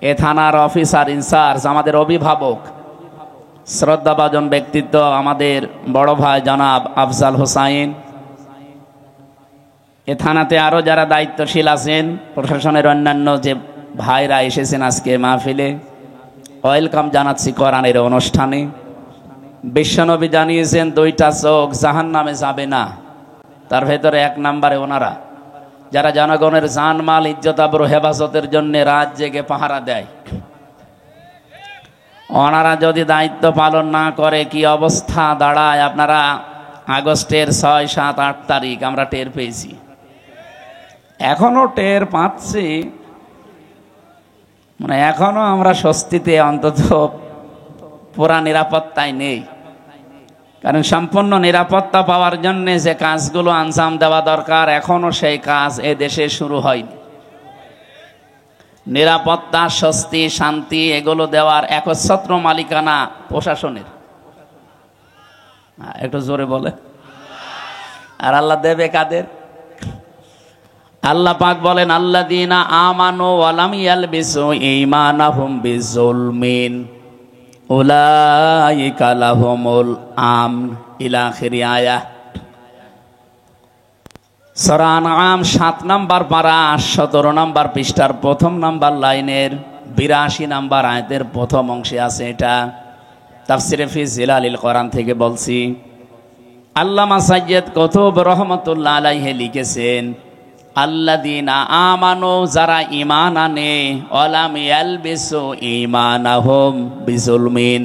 এ থানার officer in charge, আমাদের অভিভাবক, শ্রদ্ধাভাজন ব্যক্তিত্ব আমাদের বড় ভাই জনাব আফজাল হোসাইন, এ থানাতে আরো যারা দায়িত্বশীল আছেন, প্রশাসনের অন্যান্য যে ভাইরা এসেছেন আজকে মাহফিলে, ওয়েলকাম জানাচ্ছি কোরআনের অনুষ্ঠানে। বিশ্বনবী জানিয়েছেন দুইটা চোখ জাহান্নামে যাবে না, তার ভেতরে এক নম্বরে ওনারা যারা জনগণের জানমাল ইজ্জত আবরু হেফাজতের জন্য রাত জেগে পাহারা দেয়। ওনারা যদি দায়িত্ব পালন না করে কি অবস্থা দাঁড়ায় আপনারা আগস্টের 6, 7, 8 তারিখ আমরা টের পেয়েছি, এখনো টের পাচ্ছি, মানে এখনো আমরা স্বস্তিতে অন্তত পুরা নিরাপত্তায় নেই। কারণ সম্পূর্ণ নিরাপত্তা পাওয়ার জন্য যে কাজগুলো আঞ্জাম দেওয়া দরকার এখনো সেই কাজ এ দেশে শুরু হয়নি। নিরাপত্তা, স্বস্তি, শান্তি এগুলো দেওয়ার একচ্ছত্র মালিকানা প্রশাসনের। একটু জোরে বলে। আর আল্লাহ দেবে কাদের? আল্লাহ পাক বলেন আল্লাযীনা আমানু ওয়া লাম ইয়ালবিসু ঈমানাহুম বিযুলমিন উলাইকা লাহুমুল আমন ইলা আখিরি আয়াহ। সূরা আনআম 7 নম্বর পারা 17 নম্বর পৃষ্ঠার প্রথম নম্বর লাইনের 82 নম্বর আয়াতের প্রথম অংশে আছে। এটা তাফসিরে ফি জিলালিল কোরআন থেকে বলছি। আল্লামা সাইয়্যিদ কুতুব রহমাতুল্লাহ আলাইহি লিখেছেন আল্লাযীনা আমানু, যারা ঈমান আনে, ওয়া লাম ইয়ালবিসু ঈমানাহুম বিযুলমিন,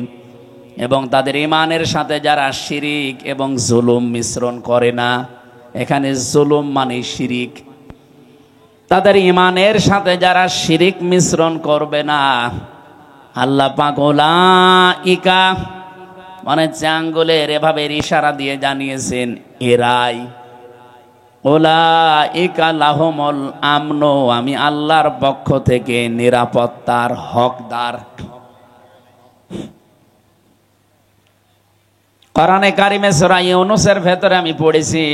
এবং তাদের ঈমানের সাথে যারা শিরিক এবং জুলুম মিশ্রণ করে না। এখানে জুলুম মানে শিরিক। তাদের ঈমানের সাথে যারা শিরিক মিশ্রণ করবে না, আল্লাহ পাক উলাইকা মানে আঙ্গুলের এভাবে ইশারা দিয়ে জানিয়েছেন এরাই, উলাইকা লাহুমুল আমন, আমি আল্লাহর পক্ষ থেকে নিরাপত্তার হকদার। কোরআনে কারিমে সূরা ইউনূসের ভেতরে আমি পড়েছি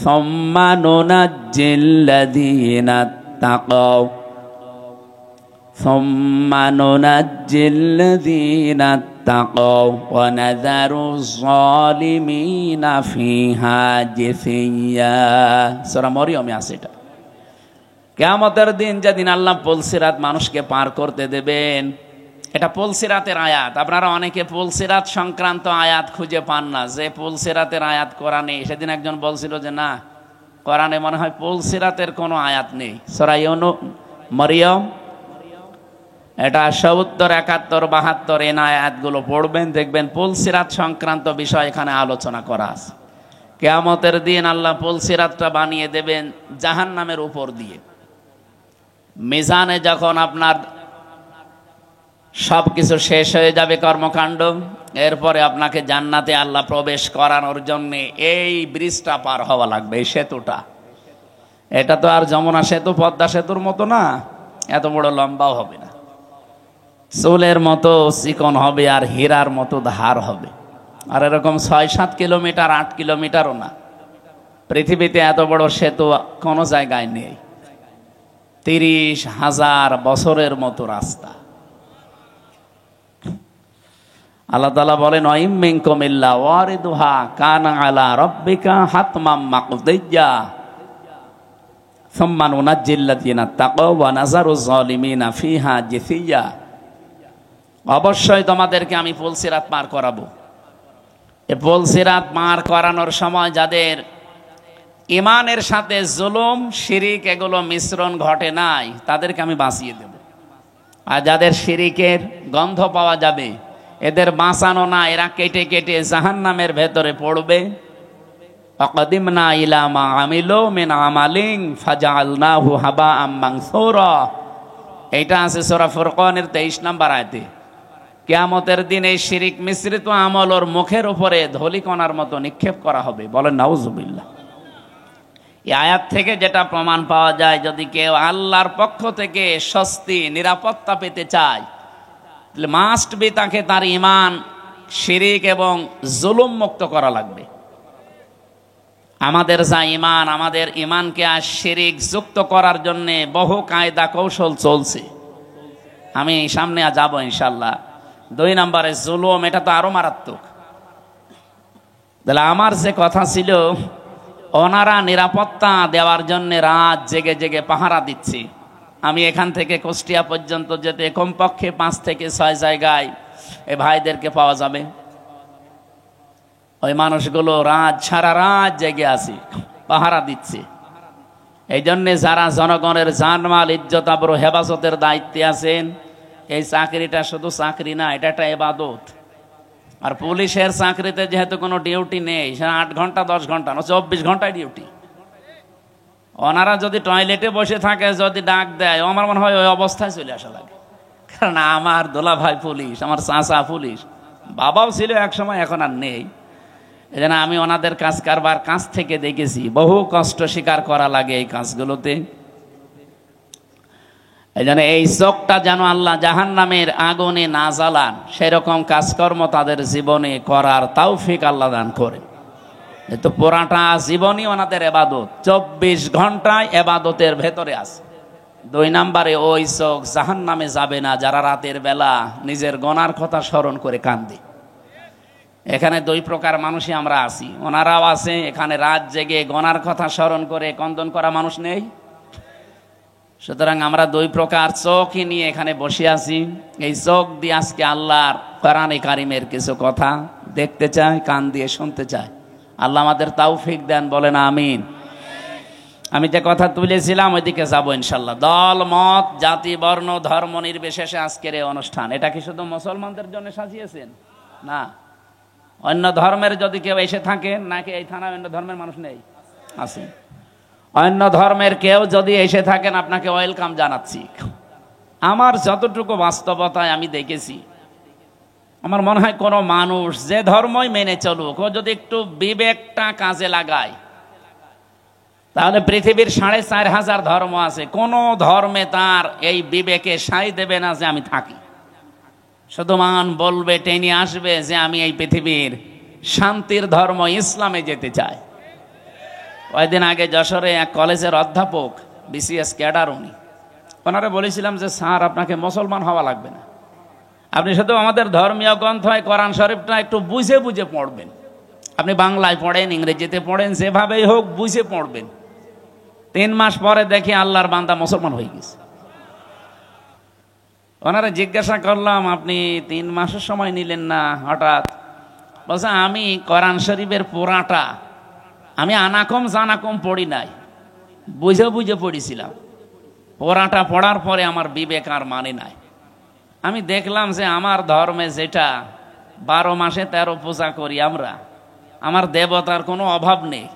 সুম্মা নুনাজ্জিল্লাযীনা তাকাও, সুম্মা নুনাজ্জিল্লাযীনা তাকাও ওয়া নাযারুয যালিমিনা ফিহা জিসিয়্যা। সূরা মরিয়মে আছে এটা। কিয়ামতের দিন যেদিন আল্লাহ পুলসিরাত মানুষকে পার করতে দেবেন, এটা পুলসিরাতের আয়াত। আপনারা অনেকে পুলসিরাত সংক্রান্ত আয়াত খুঁজে পান না, যে পুলসিরাতের আয়াত কোরআনে। সেদিন একজন বলছিল যে না, কোরআনে মনে হয় পুলসিরাতের কোনো আয়াত নেই। সূরা মরিয়ম এটা ৭০, ৭১, ৭২ এই আয়াতগুলো পড়বেন, দেখবেন পুলসিরাত সংক্রান্ত বিষয় এখানে আলোচনা করা আছে। কিয়ামতের দিন আল্লাহ পুলসিরাতটা বানিয়ে দেবেন জাহান্নামের উপর দিয়ে। মিজানে যখন আপনার সবকিছু শেষ হয়ে যাবে কর্মকাণ্ড, এরপরে আপনাকে জান্নাতে আল্লাহ প্রবেশ করানোর জন্য এই ব্রিজটা পার হওয়া লাগবে, এই সেতুটা। এটা তো আর যমুনা সেতু, পদ্মা সেতুর মতো না, এত বড় লম্বাও হবে না, চুলের মতো চিকন হবে আর হীরার মতো ধার হবে। আর এরকম ৬-৭ কিলোমিটার, ৮ কিলোমিটারও না। পৃথিবীতে এত বড় সেতু কোনো জায়গায় নেই। ৩০,০০০ বছরের মতো রাস্তা। আল্লাহ তাআলা বলেন ওয়াইম মিনকুম ইল্লা ওয়ারিদুহা কানা আলা রাব্বিকা হাতমাম মাকদিয়্যা সুম্মা নুনাজ্জিল্লাযীনা তাকাও ওয়া নাযারুয যালিমিনা ফিহা জিসিয়্যা। অবশ্যই তোমাদেরকে আমি পুলসিরাত পার করাবো। এই পুলসিরাত পার করানোর সময় যাদের ঈমানের সাথে জুলুম, শিরিক এগুলো মিশ্রণ ঘটে নাই, তাদেরকে আমি বাঁচিয়ে দেব। আর যাদের শিরিকের গন্ধ পাওয়া যাবে, এদের বাঁচানো না, এরা কেটে কেটে জাহান্নামের ভেতরে পড়বে। ওয়াকাদিমনা ইলা মা আমিলু মিন আমালিন ফাজআলনাহু হাবাআম মানসুরা। এটা আছে সূরা ফুরকানের 23 নম্বর আয়াতে। কিয়ামতের দিন এই শিরিক মিশ্রিত আমল ওর মুখের উপরে ধূলিকণার মতো নিক্ষেপ করা হবে। বলেন নাউজুবিল্লাহ। এই আয়াত থেকে যেটা প্রমাণ পাওয়া যায়, যদি কেউ আল্লাহর পক্ষ থেকে স্বস্তি, নিরাপত্তা পেতে চায়, মাস্ট বি তাকে তার ঈমান, শিরিক এবং জুলুম মুক্ত করা লাগবে। আমাদের যা ঈমান, আমাদের ঈমানকে আর শিরিক যুক্ত করার জন্য বহু কায়দা কৌশল চলছে। আমি সামনে যাব ইনশাল্লাহ। 2 নম্বরে জুলুম, এটা তো আরো মারাত্মক। তাহলে আমার যে কথা ছিল, ওনারা নিরাপত্তা দেওয়ার জন্য রাত জেগে জেগে পাহারা দিচ্ছে। আমি এখান থেকে কুষ্টিয়া পর্যন্ত যেতে কমপক্ষে 5 থেকে 6 জায়গায় এই ভাইদেরকে পাওয়া যাবে। ওই মানুষগুলো সারা রাত জেগে আছে, পাহারা দিচ্ছে। এই জন্যে যারা জনগণের জানমাল ইজ্জত আবরু হেফাজতের দায়িত্বে আছেন, এই চাকরিটা শুধু চাকরি না, এটা একটা ইবাদত। আর পুলিশের চাকরিতে যেহেতু কোনো ডিউটি নেই, সেটা 8 ঘন্টা 10 ঘন্টা না, 24 ঘন্টায় ডিউটি। ওনারা যদি টয়লেটে বসে থাকে, যদি ডাক দেয়, আমার মনে হয় ওই অবস্থায় চলে আসা লাগে। কারণ আমার দোলা ভাই পুলিশ, আমার চাচা পুলিশ, বাবাও ছিল এক সময়, এখন আর নেই। এই জন্য আমি ওনাদের কাজ কারবার কাছ থেকে দেখেছি, বহু কষ্ট স্বীকার করা লাগে এই কাজগুলোতে। এই জন্য এই চোখটা যেন আল্লাহ জাহান্নামের আগুনে না জ্বালান, সেরকম কাজকর্ম তাদের জীবনে করার তৌফিক আল্লাহ দান করে। তো পুরাটা জীবনই ওনাদের এবাদত, 24 ঘন্টায় এবাদতের ভেতরে আছে। 2 নম্বরে ওই চোখ জাহান্নামে যাবে না যারা রাতের বেলা নিজের গুনার কথা স্মরণ করে কান্দে। এখানে 2 প্রকার মানুষই আমরা আছি, ওনারাও আছে। এখানে রাত জেগে গুনার কথা স্মরণ করে কন্দন করা মানুষ নেই। সুতরাং আমরা 2 প্রকার চোখই নিয়ে এখানে বসে আছি। এই চোখ দিয়ে আজকে আল্লাহর কোরআনে কারিমের কিছু কথা দেখতে চাই, কান দিয়ে শুনতে চাই। আল্লাহ আমাদের তৌফিক দেন, বলেন আমিন। আমি যে কথা তুলেছিলাম ওইদিকে যাবো ইনশাল্লাহ। দল মত জাতি বর্ণ ধর্ম নির্বিশেষে আজকের এই অনুষ্ঠান, এটা কি শুধু মুসলমানদের জন্য সাজিয়েছেন? না, অন্য ধর্মের যদি কেউ এসে থাকেন, নাকি এই থানায় অন্য ধর্মের মানুষ নেই? আছে। অন্য ধর্মের কেউ যদি এসে থাকেন, আপনাকে ওয়েলকাম জানাচ্ছি। আমার যতটুকু বাস্তবতায় আমি দেখেছি, আমার মনে হয় কোনো মানুষ যে ধর্মই মেনে চলুক, ও যদি একটু বিবেকটা কাজে লাগায়, তাহলে পৃথিবীর 4,500 ধর্ম আছে, কোন ধর্মে তার এই বিবেকে সাই দেবে না যে আমি থাকি। শুধু মান বলবে, টেনে আসবে যে আমি এই পৃথিবীর শান্তির ধর্ম ইসলামে যেতে চাই। কয়েকদিন আগে যশোরে এক কলেজের অধ্যাপক, বিসিএস ক্যাডার, ওনারা বলেছিলাম যে স্যার, আপনাকে মুসলমান হওয়া লাগবে না, আপনি শুধু আমাদের ধর্মীয় গ্রন্থ কোরআন শরীফটা একটু বুঝে বুঝে পড়বেন। আপনি বাংলায় পড়েন, ইংরেজিতে পড়েন, যেভাবেই হোক বুঝে পড়বেন। 3 মাস পরে দেখি আল্লাহর বান্দা মুসলমান হয়ে গেছে। ওনারা জিজ্ঞাসা করলাম, আপনি 3 মাসের সময় নিলেন না হঠাৎ? বলছে, আমি কোরআন শরীফের পুরাটা আমি আনাকম জানাকম পড়ি নাই, বুঝে বুঝে পড়েছিলাম। পুরাটা পড়ার পরে আমার বিবেক আর মানে নাই। আমি দেখলাম যে আমার ধর্মে যেটা 12 মাসে 13 পূজা করি আমরা, আমার দেবতার কোনো অভাব নেই।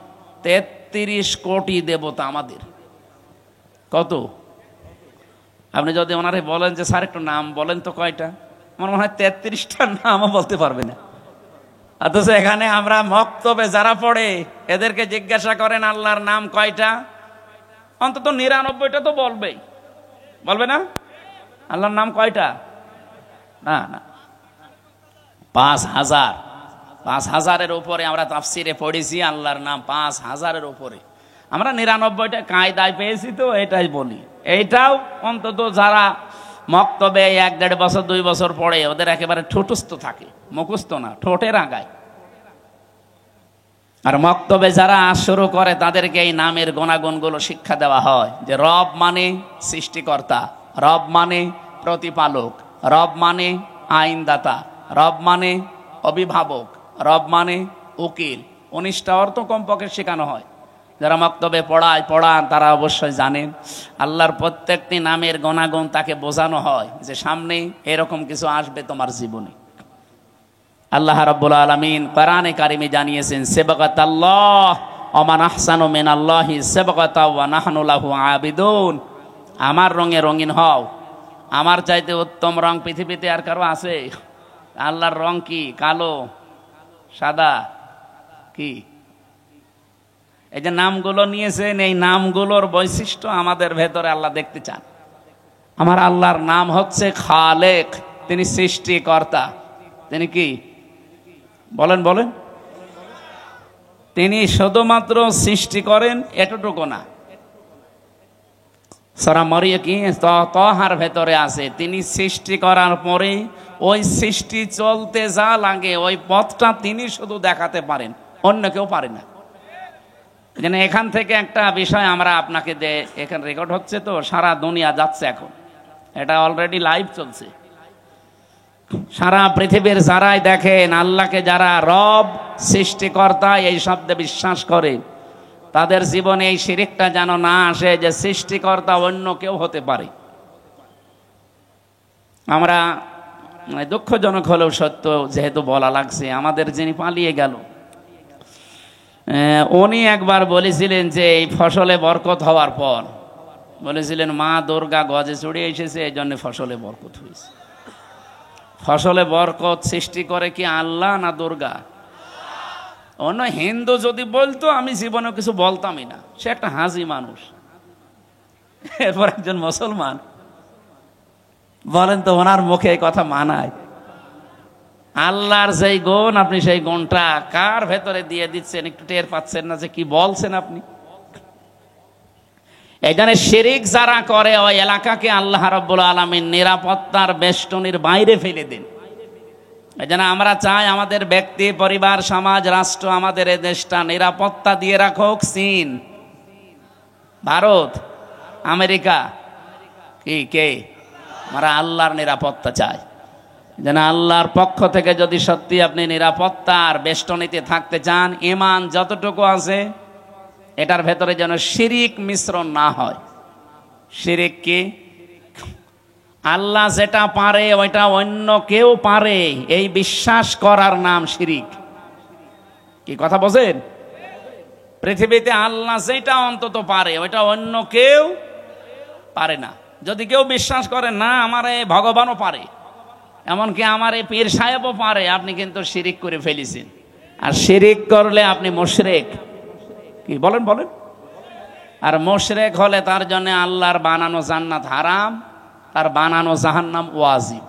33 কোটি দেবতা আমাদের। কত? আপনি যদি ওনারে বলেন যে স্যার একটু নাম বলেন তো কয়টা, আমার মনে হয় 33টা নামও বলতে পারবে না। অথচ এখানে আমরা মক্তবে যারা পড়ে, এদেরকে জিজ্ঞাসা করেন আল্লাহর নাম কয়টা, অন্তত 99টা তো বলবেই, বলবে না? আল্লাহর নাম কয়টা? না না, 5,000-5,000-এর উপরে আমরা তাফসিরে পড়েছি। আল্লাহর নাম 5,000-এর উপরে। আমরা 99টা কায়দায় পেয়েছি, তো এটাই বলি। এইটাও অন্তত যারা মক্তবে 1-1.5 বছর 2 বছর পড়ে, ওদের একেবারে ঠোঁটস্থ থাকে, মুখস্থ না, ঠোঁটের আগায়। আর মক্তবে যারা শুরু করে, তাদেরকে এই নামের গুণাগুণগুলো শিক্ষা দেওয়া হয়, যে রব মানে সৃষ্টিকর্তা, রব মানে প্রতিপালক, রব মানে আইনদাতা, রব মানে অভিভাবক, রব মানে উকিল। 19টা অর্থ কমপক্ষে শেখানো হয়। যারা মক্তবে পড়ান তারা অবশ্যই জানেন। আল্লাহর প্রত্যেকটি নামের গুণাগুণ তাকে বোঝানো হয় যে সামনে এরকম কিছু আসবে তোমার জীবনে। আল্লাহ রাব্বুল আলামিন কোরআনে কারিমে জানিয়েছেন, সিবগাতাল্লাহ ওয়া মান আহসানু মিনাল্লাহি সিবগাতা ওয়া নাহনু লাহু আবিদুন। আমার রঙে রঙিন হও, আমার চাইতে উত্তম রং পৃথিবীতে আর কারো আছে? আল্লাহর রং কি? কালো, সাদা, কি? এই যে নামগুলো নিয়েছেন, এই নামগুলোর বৈশিষ্ট্য আমাদের ভেতরে আল্লাহ দেখতে চান। আমার আল্লাহর নাম হচ্ছে খালেক, তিনি সৃষ্টিকর্তা। তিনি কি? বলেন বলেন। তিনি শুধুমাত্র সৃষ্টি করেন এতটুকু না, সূরা মরিয়ম কি তহার ভেতরে আছে, তিনি সৃষ্টি করার পরে ওই সৃষ্টি চলতে যা লাগে ওই পথটা তিনি শুধু দেখাতে পারেন, অন্য কেউ পারে না। যেন এখান থেকে একটা বিষয় আমরা আপনাকে এখানে রেকর্ড হচ্ছে, তো সারা দুনিয়া যাচ্ছে এখন, এটা অলরেডি লাইভ চলছে। সারা পৃথিবীর যারাই দেখেন আল্লাহকে, যারা রব সৃষ্টিকর্তা এই শব্দে বিশ্বাস করে, তাদের জীবনে এই শিরকটা যেন না আসে যে সৃষ্টিকর্তা অন্য কেউ হতে পারে। আমরা দুঃখজনক হলেও সত্য যেহেতু বলা লাগছে, আমাদের যিনি পালিয়ে গেল উনি একবার বলেছিলেন যে এই ফসলে বরকত হওয়ার পর বলেছিলেন মা দুর্গা গজে চড়ে এসেছে, এই জন্য ফসলে বরকত হয়েছে। ফসলে বরকত সৃষ্টি করে কি আল্লাহ না দুর্গা? অন্য হিন্দু যদি বলতো আমি জীবনে কিছু বলতামই না, সে একটা হাজি মানুষ। এরপর একজন মুসলমান বলেন তো ওনার মুখে এই কথা মানায়? আল্লাহর যেই গুণ, আপনি সেই গুণটা কার ভেতরে দিয়ে দিচ্ছেন, একটু টের পাচ্ছেন না যে কি বলছেন আপনি? এখানে শিরিক যারা করে ওই এলাকাকে আল্লাহ রাব্বুল আলামিন নিরাপত্তার বেষ্টনীর বাইরে ফেলে দেন। এজন্য আমরা চাই আমাদের ব্যক্তি, পরিবার, সমাজ, রাষ্ট্র, আমাদের এই দেশটা নিরাপত্তা দিয়ে রাখুক চীন, ভারত, আমেরিকা, কে আমরা আল্লাহর নিরাপত্তা চাই। যেন আল্লাহর পক্ষ থেকে যদি সত্যি আপনি নিরাপত্তার বেষ্টনীতে থাকতে চান, ঈমান যতটুকু আছে এটার ভেতরে যেন শিরিক মিশ্রণ না হয়। শিরিক কি? আল্লাহ যেটা পারে ওইটা অন্য কেউ পারে, এই বিশ্বাস করার নাম শিরিক। কি কথা বলেন? পৃথিবীতে আল্লাহ যেটা অন্তত পারে ওইটা অন্য কেউ পারে না। যদি কেউ বিশ্বাস করে না আমার এই ভগবানও পারে, এমনকি আমার এই পীর সাহেবও পারে, আপনি কিন্তু শিরিক করে ফেলেছেন। আর শিরিক করলে আপনি মুশরিক। কি বলেন? আর মুশরিক হলে তার জন্য আল্লাহর বানানো জান্নাত হারাম, তার বানানো জাহান্নাম ওয়াজিব।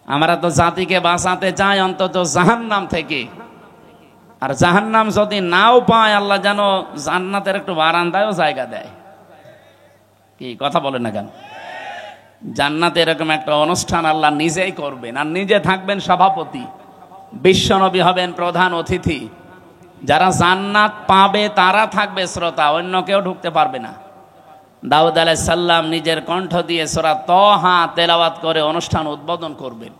আমরা তো জাতিকে বাঁচাতে চাই অন্তত জাহান্নাম থেকে, আর জাহান্নাম যদি নাও পায় আল্লাহ যেন জান্নাতের একটু বারান্দায়ও জায়গা দেয়। কি কথা বলেন না কেন? জান্নাতে এরকম একটা অনুষ্ঠান আল্লাহ নিজেই করবেন, আর নিজে থাকবেন সভাপতি, বিশ্বনবী হবেন প্রধান অতিথি। যারা জান্নাত পাবে তারা থাকবে শ্রোতা, অন্য কেউ ঢুকতে পারবে না। দাউদ আলাইহিস সালাম নিজের কণ্ঠ দিয়ে সূরা তাহা তেলাওয়াত করে অনুষ্ঠান উদ্বোধন করবেন।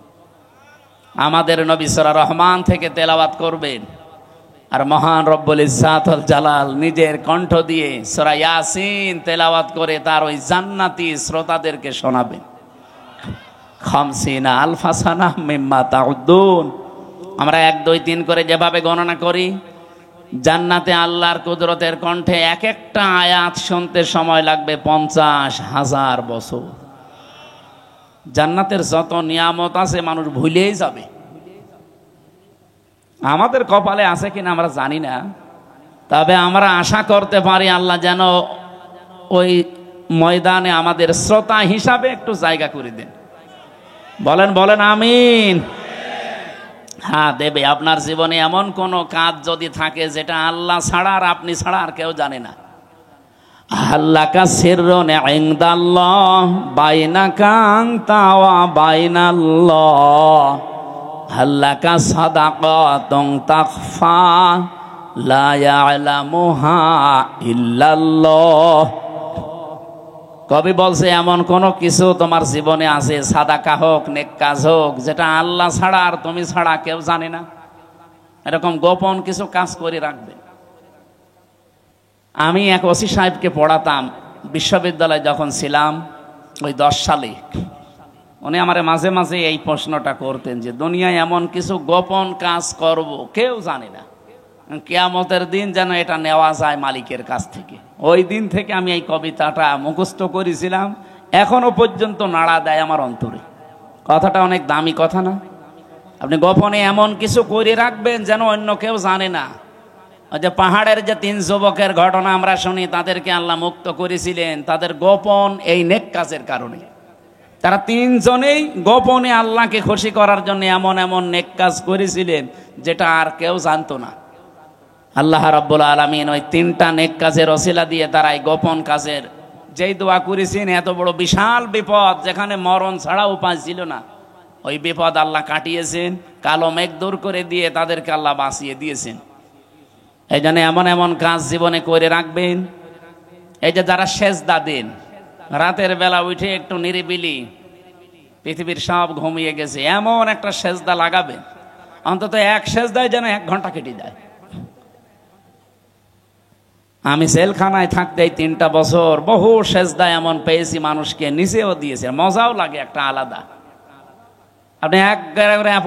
আমাদের নবী সূরা রহমান থেকে তেলাওয়াত করবেন, আর মহান রব্বুল ইজ্জাত ওয়াল জালাল নিজের কণ্ঠ দিয়ে সূরা ইয়াসিন তেলাওয়াত করে তার ওই জান্নাতি শ্রোতাদেরকে শোনাবেন। খামসিনা আলফা সানা মিম্মা তাউদ্দুন, আমরা 1 2 3 করে যেভাবে গণনা করি, জান্নাতে আল্লাহর কুদরতের কণ্ঠে এক একটা আয়াত শুনতে সময় লাগবে 50,000 বছর। জান্নাতের যত নিয়ামত আছে মানুষ ভুলেই যাবে। আমাদের কপালে আছে কিনা আমরা জানি না, তবে আমরা আশা করতে পারি আল্লাহ যেন ওই ময়দানে আমাদের শ্রোতা হিসাবে একটু জায়গা করে দেন। বলেন আমিন। হ্যাঁ দেবে। আপনার জীবনে এমন কোন কাজ যদি থাকে যেটা আল্লাহ ছাড়া আর আপনি ছাড়া আর কেউ জানে না, আল্লাকা সিররুন ইনদাল্লাহ বাইনাকা আনতা ওয়া বাইনাল্লাহ, আল্লাকা সাদাকাতুন তাখফা লা ইয়ালামুহা ইল্লাল্লাহ। কবি বলছে এমন কোন কিছু তোমার জীবনে আছে, সাদাকা হোক, নেক কাজ হোক, যেটা আল্লাহ ছাড়া আর তুমি ছাড়া কেউ জানে না। এরকম গোপন কিছু কাজ করে রাখবে। আমি এক ওসি সাহেবকে পড়াতাম বিশ্ববিদ্যালয়ে যখন ছিলাম, ওই 10 সালে। উনি আমার মাঝে মাঝে এই প্রশ্নটা করতেন যে দুনিয়ায় এমন কিছু গোপন কাজ করব কেউ জানে না, কিয়ামতের দিন যেন এটা নেওয়া যায় মালিকের কাছ থেকে। ওই দিন থেকে আমি এই কবিতাটা মুখস্থ করেছিলাম, এখনো পর্যন্ত নাড়া দেয় আমার অন্তরে। কথাটা অনেক দামি কথা না? আপনি গোপনে এমন কিছু করে রাখবেন যেন অন্য কেউ জানে না। ওই যে পাহাড়ের যে 3 যুবকের ঘটনা আমরা শুনি, তাদেরকে আল্লাহ মুক্ত করেছিলেন তাদের গোপন এই নেক কাজের কারণে। তারা 3 জনেই গোপনে আল্লাহকে খুশি করার জন্য এমন এমন নেক কাজ করেছিলেন যেটা আর কেউ জানতো না। আল্লাহ রাব্বুল আলামিন ওই 3টা নেক কাজের ওসিলা দিয়ে তারা এই গোপন কাজের যেই দোয়া করেছেন, এত বড় বিশাল বিপদ যেখানে মরণ ছাড়া উপায় ছিল না, ওই বিপদ আল্লাহ কাটিয়েছেন, কালো মেঘ দূর করে দিয়ে তাদেরকে আল্লাহ বাঁচিয়ে দিয়েছেন। এই জন্য এমন এমন কাজ জীবনে করে রাখবেন। এই যে যারা সেজদা দেন, রাতের বেলা উঠে একটু নিরিবিলি, পৃথিবীর সব ঘুমিয়ে গেছে, এমন একটা সেজদা লাগাবেন, অন্তত এক সেজদায় যেন 1 ঘন্টা কেটে যায়। আমি জেলখানায় থাকতে 3টা বছর বহু সেজদা এমন পেয়েছি, মানুষকে নিচেও দিয়েছে, মজাও লাগে একটা আলাদা। আপনি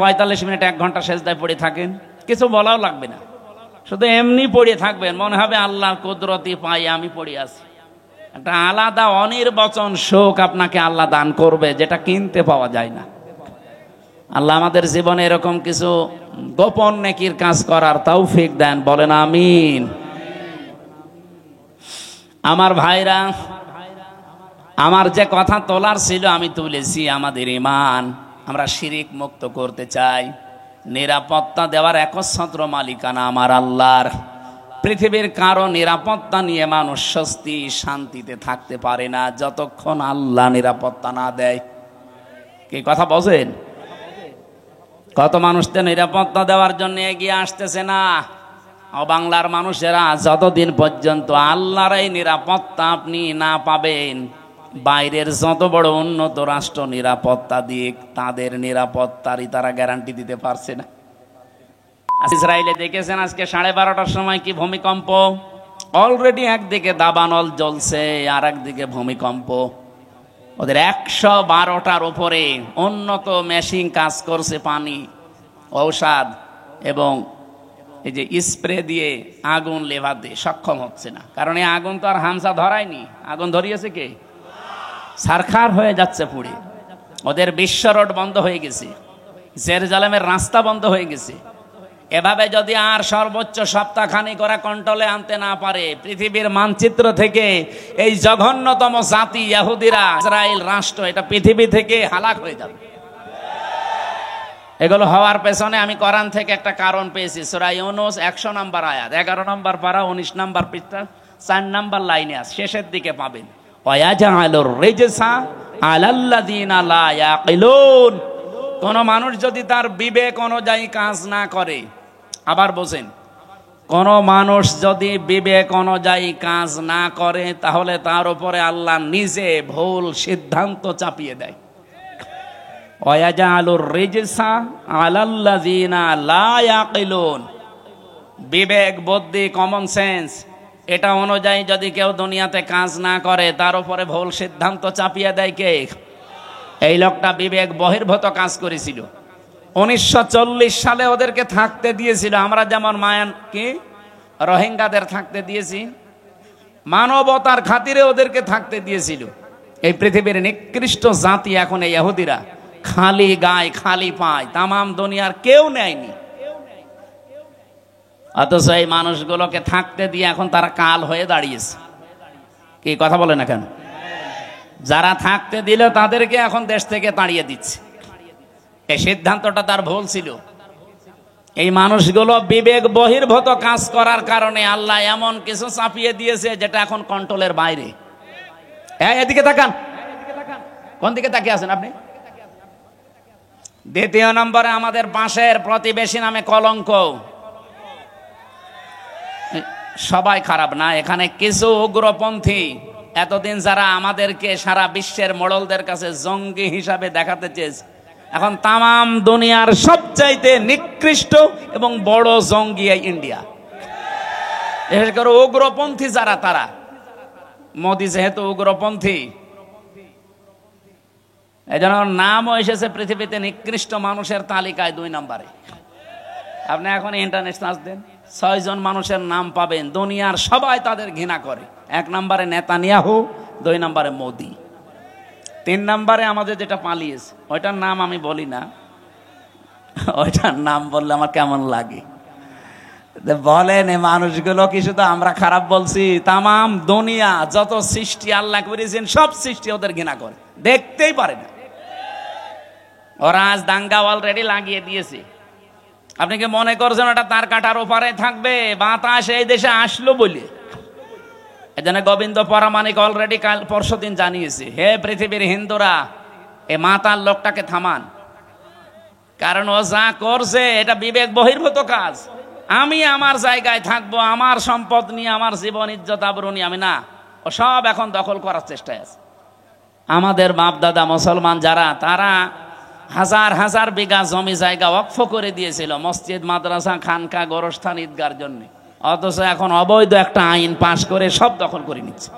45 মিনিট 1 ঘন্টা সেজদায় পড়ে থাকেন, কিছু বলাও লাগবে না, শুধু এমনি পড়ে থাকবেন, মনে হবে আল্লাহর কুদরতি পাই আমি পড়ে আছি। একটা আলাদা অনির্বচন শোক আপনাকে আল্লাহ দান করবে, যেটা কিনতে পাওয়া যায় না। আল্লাহ আমাদের জীবনে এরকম কিছু গোপন নেকির কাজ করার তৌফিক দেন, বলেন আমিন। আমার ভাইরা, আমার যে কথা তোলার ছিল আমি তুলেছি। আমাদের ঈমান আমরা শিরিক মুক্ত করতে চাই। নিরাপত্তা দেওয়ার একচ্ছত্র মালিকানা আমার আল্লাহর। পৃথিবীর কারো নিরাপত্তা নিয়ে মানুষ স্বস্তি শান্তিতে থাকতে পারে না যতক্ষণ আল্লাহ নিরাপত্তা না দেয়। কি কথা বলেন? কত মানুষকে নিরাপত্তা দেওয়ার জন্য এগিয়ে আসতেছে না। বাংলার মানুষেরা যতদিন পর্যন্ত আল্লাহর এই নিরাপত্তা আপনি না পাবেন, বাইরের যত বড় উন্নত রাষ্ট্র নিরাপত্তা দিয়ে তাদের নিরাপত্তারই তারা গ্যারান্টি দিতে পারছে না। ইসরায়েলে দেখেছেন আজকে 12:30টার সময় কি ভূমিকম্প। অলরেডি একদিকে দাবানল জ্বলছে, আর একদিকে ভূমিকম্প। ওদের 112টার উপরে উন্নত মেশিন কাজ করছে, পানি, ঔষধ এবং এই যে স্প্রে দিয়ে আগুন লেভাতে সক্ষম হচ্ছে না। কারণ এই আগুন তো আর হামসা ধরায়নি, আগুন ধরিয়েছে কে? সারখার হয়ে যাচ্ছে পুড়ে। ওদের বিশ্ব রোড বন্ধ হয়ে গেছে, জেরুজালেমের রাস্তা বন্ধ হয়ে গেছে। এভাবে যদি আর সর্বোচ্চ সপ্তাহখানিক ওরা কন্ট্রোলে আনতে না পারে, পৃথিবীর মানচিত্র থেকে এই জঘন্যতম জাতি ইহুদিরা, ইসরায়েল রাষ্ট্র, এটা পৃথিবী থেকে হালাক হয়ে যাবে। এগুলো হওয়ার পেছনে আমি কোরআন থেকে একটা কারণ পেয়েছি। সূরা ইউনূস 100 নম্বর আয়াত, 11 নম্বর পারা, 19 নম্বর পৃষ্ঠা, 4 নম্বর লাইনে আছে, শেষের দিকে পাবেন। ওয়ায়াজআলুর রিজসা আলাল্লাযিনা লা ইয়াকিলুন। কোন মানুষ যদি তার বিবেক অনুযায়ী কাজ না করে, আবার বোঝেন, কোন মানুষ যদি বিবেক অনুযায়ী কাজ না করে, তাহলে তার উপরে আল্লাহ নিজে ভুল সিদ্ধান্ত চাপিয়ে দেয়। ওয়ায়াজআলুর রিজসা আলাল্লাযিনা লা ইয়াকিলুন। বিবেক, বুদ্ধি, কমন সেন্স, এটা অনুযায়ী যদি কেউ দুনিয়াতে কাজ না করে, তার উপরে ভুল সিদ্ধান্ত চাপিয়ে দেয় কে? এই লোকটা বিবেক বহির্ভূত কাজ করেছিল। 1940 সালে ওদেরকে থাকতে দিয়েছিল, আমরা যেমন কি রোহিঙ্গাদের থাকতে দিয়েছি, মানবতার খাতিরে ওদেরকে থাকতে দিয়েছিল। এই পৃথিবীর নিকৃষ্ট জাতি এখন এই ইহুদিরা, খালি গায় খালি পায়, তামাম দুনিয়ার কেউ নেয়নি। অথচ এই মানুষগুলোকে থাকতে দিয়ে এখন তারা কাল হয়ে দাঁড়িয়েছে। কি কথা বলে না কেন? যারা থাকতে দিল তাদেরকে এখন দেশ থেকে তাড়িয়ে দিচ্ছে। এই সিদ্ধান্তটা তার ভুল ছিল। এই মানুষগুলো বিবেক বহির্ভূত কাজ করার কারণে আল্লাহ এমন কিছু চাপিয়ে দিয়েছে যেটা এখন কন্ট্রোলের বাইরে। এদিকে তাকান, কোন দিকে তাকিয়ে আছেন আপনি? দ্বিতীয় নম্বরে আমাদের পাশের প্রতিবেশী নামে কলঙ্ক। সবাই খারাপ না, এখানে কিছু উগ্রপন্থী এতদিন যারা আমাদেরকে সারা বিশ্বের মোড়লদের কাছে জঙ্গি হিসাবে দেখাতে চেয়েছে, এখন তামাম দুনিয়ার সবচাইতে নিকৃষ্ট এবং বড় জঙ্গি ইন্ডিয়া। বিশেষ করে উগ্রপন্থী যারা, তারা, মোদী যেহেতু উগ্রপন্থী, এই জন্য নামও এসেছে পৃথিবীতে নিকৃষ্ট মানুষের তালিকায় 2 নম্বরে। আপনি এখন ইন্টারনেট সার্চ দেন, 6 জন মানুষের নাম পাবেন, দুনিয়ার সবাই তাদের ঘৃণা করে। 1 নম্বরে নেতানিয়াহু, 2 নম্বরে মোদি, 3 নম্বরে আমাদের যেটা পালিয়েছে, ওইটার নাম আমি বলি না, ওইটার নাম বললে আমার কেমন লাগে। বলেন এই মানুষগুলো কি শুধু আমরা খারাপ বলছি? তামাম দুনিয়া যত সৃষ্টি আল্লাহ করেছেন সব সৃষ্টি ওদের ঘৃণা করে, দেখতেই পারে না। ওরা আজ দাঙ্গা অলরেডি লাগিয়ে দিয়েছে। আপনি কি মনে করছেন ওটা তার কাটার ওপারে থাকবে? বাতাস এই দেশে আসলো বলে এজন্য গোবিন্দ পরামানিক অলরেডি কাল পরশুদিন জানিয়েছে, হে পৃথিবীর হিন্দুরা, এ মাতাল লোকটাকে থামান, কারণ ও যা করছে এটা বিবেক বহির্ভূত কাজ। আমি আমার জায়গায় থাকবো, আমার সম্পদ নিয়ে, আমার জীবন ইজ্জত আবরু নিয়ে আমি না, ও সব এখন দখল করার চেষ্টায় আছে। আমাদের বাপ দাদা মুসলমান যারা, তারা হাজার হাজার বিঘা জমি জায়গা ওয়াকফ করে দিয়েছিল মসজিদ, মাদ্রাসা, খানকা, গোরস্থান, ঈদগার জন্য, অথচ এখন অবৈধ একটা আইন পাশ করে সব দখল করে নিচ্ছে।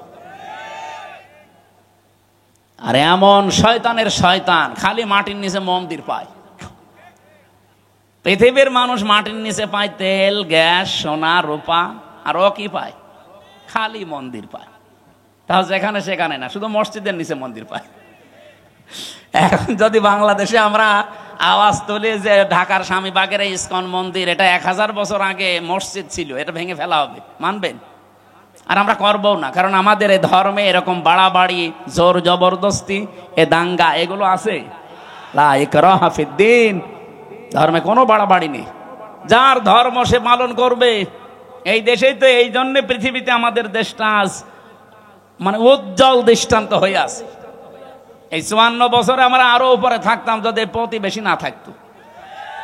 আর এমন শয়তানের শয়তান খালি মাটির নিচে মন্দির পায়। পৃথিবীর মানুষ মাটির নিচে পায় তেল, গ্যাস, সোনা, রূপা, আর ও কি পায়? খালি মন্দির পায়। তাহলে যেখানে সেখানে না, শুধু মসজিদের নিচে মন্দির পায়। এখন যদি বাংলাদেশে আমরা আওয়াজ তুলি যে ঢাকার স্বামীবাগের ইসকন মন্দির, এটা 1000 বছর আগে মসজিদ ছিল, এটা ভেঙে ফেলা হবে, মানবেন? আর আমরা করবো না, কারণ আমাদের এই ধর্মে এরকম বাড়াবাড়ি, জোর জবরদস্তি, এ দাঙ্গা, এগুলো আছে। লা ইকরাহা ফিদ্দিন, ধর্মে কোনো বাড়াবাড়ি নেই, যার ধর্ম সে পালন করবে। এই দেশেই তো এই জন্য পৃথিবীতে আমাদের দেশটা আজ মানে উজ্জ্বল দৃষ্টান্ত হয়ে আছে। এই 54 বছরে আমরা আরো উপরে থাকতাম যদি প্রতিবেশী না থাকতো।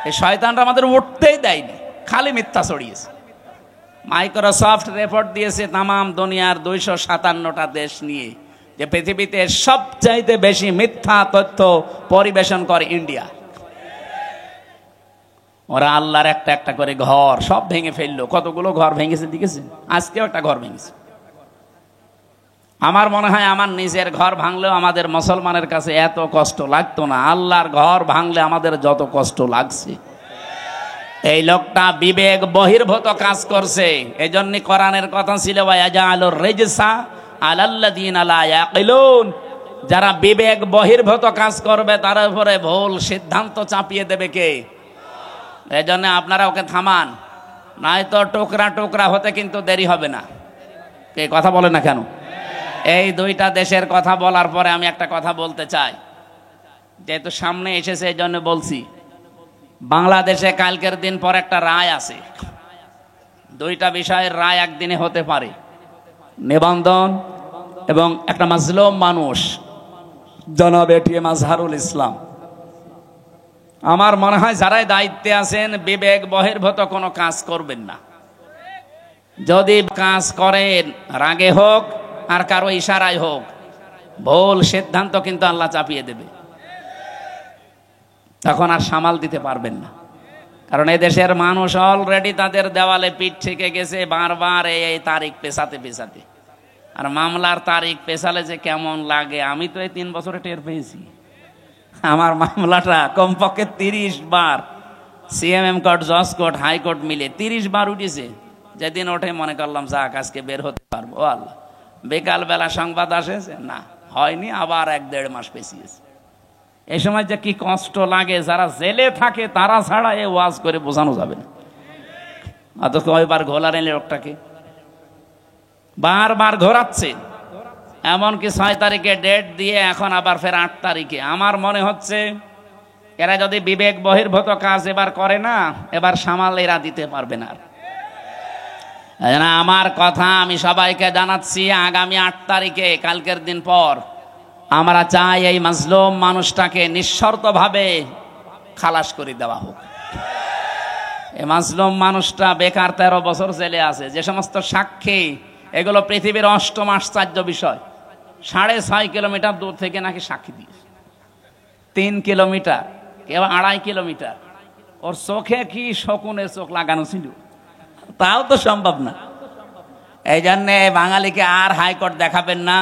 এই শয়তানরা আমাদের উঠতেই দেয়নি, খালি মিথ্যা ছড়িয়েছে। মাইক্রোসফট রিপোর্ট দিয়েছে তামাম দুনিয়ার 257টা দেশ নিয়ে, যে পৃথিবীতে সবচাইতে বেশি মিথ্যা তথ্য পরিবেশন করে ইন্ডিয়া। ওরা আল্লাহর একটা একটা করে ঘর সব ভেঙে ফেললো। কতগুলো ঘর ভেঙেছে দেখেছেন? আজকেও একটা ঘর ভেঙেছে। আমার মনে হয় আমার নিজের ঘর ভাঙলেও আমাদের মুসলমানের কাছে এত কষ্ট লাগতো না, আল্লাহর ঘর ভাঙলে আমাদের যত কষ্ট লাগছে। এই লোকটা বিবেক বহির্ভূত কাজ করছে। এই জন্য কোরআনের কথা ছিল, ওয়ায়াজালুর রিজসা আলাল্লাযিনা লা ইয়াকিলুন, যারা বিবেক বহির্ভূত কাজ করবে তার উপরে ভুল সিদ্ধান্ত চাপিয়ে দেবে কে? এই জন্য আপনারা ওকে থামান, নয়তো টুকরা টুকরা হতে কিন্তু দেরি হবে না। কে কথা বলে না কেন? এই দুইটা দেশের কথা বলার পরে আমি একটা কথা বলতে চাই, যেহেতু সামনে এসেছে এই জন্য বলছি। বাংলাদেশে কালকের দিন পর একটা রায় আছে, দুইটা বিষয়ের রায় একদিনে হতে পারে, নিবন্ধন এবং একটা মাজলুম মানুষ জনাব এটিএম আজহারুল ইসলাম। আমার মনে হয় যারাই দায়িত্বে আছেন বিবেক বহির্ভূত কোনো কাজ করবেন না। যদি কাজ করেন রাগে হোক আর কারো ইশারায় হোক, ভুল সিদ্ধান্ত কিন্তু আল্লাহ চাপিয়ে দেবে, তখন আর সামাল দিতে পারবেন না। কারণ এই দেশের মানুষ অলরেডি তাদের দেওয়ালে পিঠ থেকে গেছে বারবার এই তারিখ পেছাতে পেছাতে। আর মামলার তারিখ পেছালে যে কেমন লাগে, আমি তো এই 3 বছরে টের পেয়েছি। আমার মামলাটা কমপক্ষে 30 বার সিএমএম কোর্ট, জজ কোর্ট, হাইকোর্ট মিলে 30 বার উঠেছে। যেদিন ওঠে মনে করলাম যাক আজকে বের হতে পারবো, ও আল্লাহ, বিকালবেলা সংবাদ আসেছে না হয়নি, আবার 1-1.5 মাস পেছিয়েছে। এই সময় যে কি কষ্ট লাগে, যারা জেলে থাকে তারা ছাড়া এ ওয়াজ করে বোঝানো যাবে না। অথচ কয়বার ঘোলার লোকটাকে বারবার ঘোরাচ্ছে, এমনকি 6 তারিখে ডেট দিয়ে এখন আবার ফের 8 তারিখে। আমার মনে হচ্ছে এরা যদি বিবেক বহির্ভূত কাজ এবার করে না, এবার সামাল এরা দিতে পারবে না। আমার কথা আমি সবাইকে জানাচ্ছি, আগামী 8 তারিখে কালকের দিন পর আমরা চাই এই মাজলুম মানুষটাকে নিঃশর্তভাবে খালাস করে দেওয়া হোক। এই মাজলুম মানুষটা বেকার 13 বছর জেলে আছে। যে সমস্ত সাক্ষী, এগুলো পৃথিবীর 8ম আশ্চর্য বিষয়। 6.5 কিলোমিটার দূর থেকে নাকি সাক্ষী দিয়েছে, 3 কিলোমিটার, কেউ 2.5 কিলোমিটার। ওর চোখে কি শকুনের চোখ লাগানো ছিল, তাও তো সম্ভব না। এই জন্যে বাঙালিকে আর হাইকোর্ট দেখাবেন না,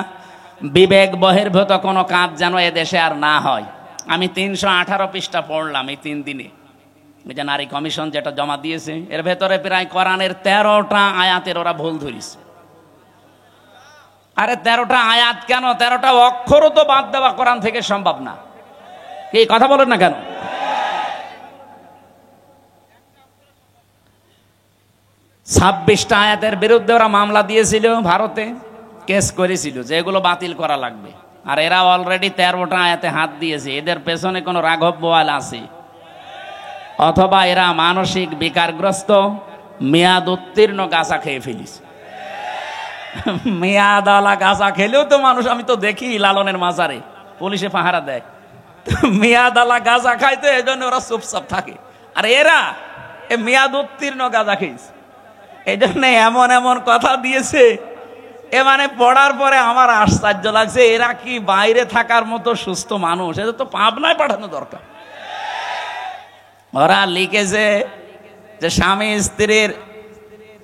বিবেক বহির্ভূত কোনো কাজ যেন এ দেশে আর না হয়। আমি 318 পৃষ্ঠা পড়লাম এই 3 দিনে। এই যে নারী কমিশন যেটা জমা দিয়েছে, এর ভেতরে প্রায় কোরআনের 13টা আয়াতের ওরা ভুল ধরিছে। আরে 13টা আয়াত কেন, 13টা অক্ষরও তো বাদ দেওয়া কোরআন থেকে সম্ভব না। এই কথা বলেন না কেন? 26টা আয়াতের বিরুদ্ধে ওরা মামলা দিয়েছিল, ভারতে কেস করেছিল যে এগুলো বাতিল করা লাগবে। আর এরা অলরেডি 13টা আয়াতে হাত দিয়েছে। এদের পেছনে কোনো রাঘব বোয়াল আছে, অথবা এরা মানসিক বিকারগ্রস্ত মেয়াদ উত্তীর্ণ গাঁজা খেয়ে ফেলিস। মেয়াদালা গাঁজা খেলেও তো মানুষ, আমি তো দেখি লালনের মাজারে পুলিশে পাহারা দেয়, মেয়াদালা গাঁজা খাইতে, এই জন্য ওরা চুপচাপ থাকে। আর এরা মেয়াদ উত্তীর্ণ গাঁজা খেয়েছে, এই জন্য এমন এমন কথা দিয়েছে, এ মানে পড়ার পরে আমার আশ্চর্য লাগছে, এরা কি বাইরে থাকার মতো সুস্থ মানুষ? এদের তো পাবনায় পাঠানো দরকার। ওরা লিখেছে যে স্বামী স্ত্রীর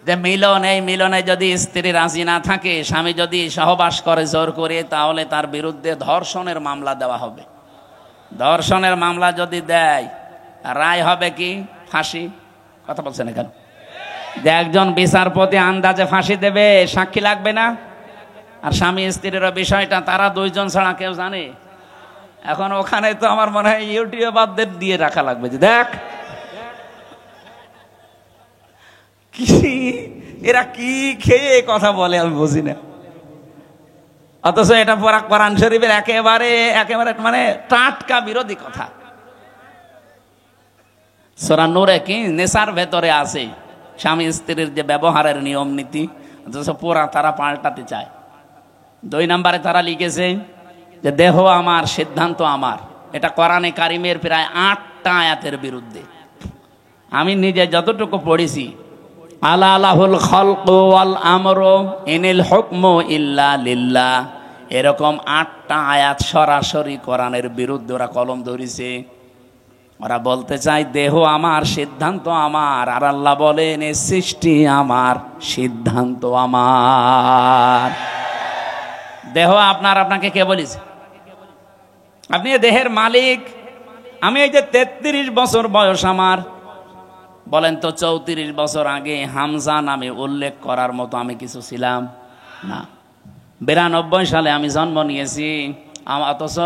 যে মিলন, এই মিলনে যদি স্ত্রী রাজি না থাকে, স্বামী যদি সহবাস করে জোর করে, তাহলে তার বিরুদ্ধে ধর্ষণের মামলা দেওয়া হবে। ধর্ষণের মামলা যদি দেয়, রায় হবে কি? ফাঁসি। কথা বলছেন এখানে যে একজন বিচারপতি আন্দাজে ফাঁসি দেবে, সাক্ষী লাগবে না। আর স্বামী স্ত্রীর বিষয়টা তারা দুইজন ছাড়া কেউ জানে। এখন ওখানে তো আমার মনে হয় ইউটিউবারদের দিয়ে রাখা লাগবে, যে দেখ কি এরা কি খেয়ে কথা বলে, আমি বুঝি না। অথচ এটা পড়া কোরআন শরীফের একেবারে একেবারে মানে টাটকা বিরোধী কথা। সূরা নূরে কি নেশার ভেতরে আছে স্বামী স্ত্রীর যে ব্যবহারের নিয়ম নীতি, অথচ পুরা তারা পাল্টাতে চায়। 2 নম্বরে তারা লিখেছে যে দেহ আমার, সিদ্ধান্ত আমার। এটা কোরআনে কারিমের প্রায় 8টা আয়াতের বিরুদ্ধে। আমি নিজে যতটুকু পড়েছি, আলা লাহুল খালকু ওয়াল আমরু ইনিল হুকমু ইল্লা লিল্লাহ, এরকম 8টা আয়াত সরাসরি কোরআনের বিরুদ্ধে ওরা কলম ধরেছে। ওরা বলতে চায় দেহ আমার, সিদ্ধান্ত আমার, আর আল্লাহ বলেন এ সৃষ্টি আমার, সিদ্ধান্ত আমার। দেহ আপনার, আপনাকে কে বলেছে? আপনি দেহের মালিক। আমি এই যে 33 বছর বয়স আমার, বলেন তো 34 বছর আগে হামজা নামে উল্লেখ করার মতো আমি কিছু ছিলাম না। 92 সালে আমি জন্ম নিয়েছি, অথচ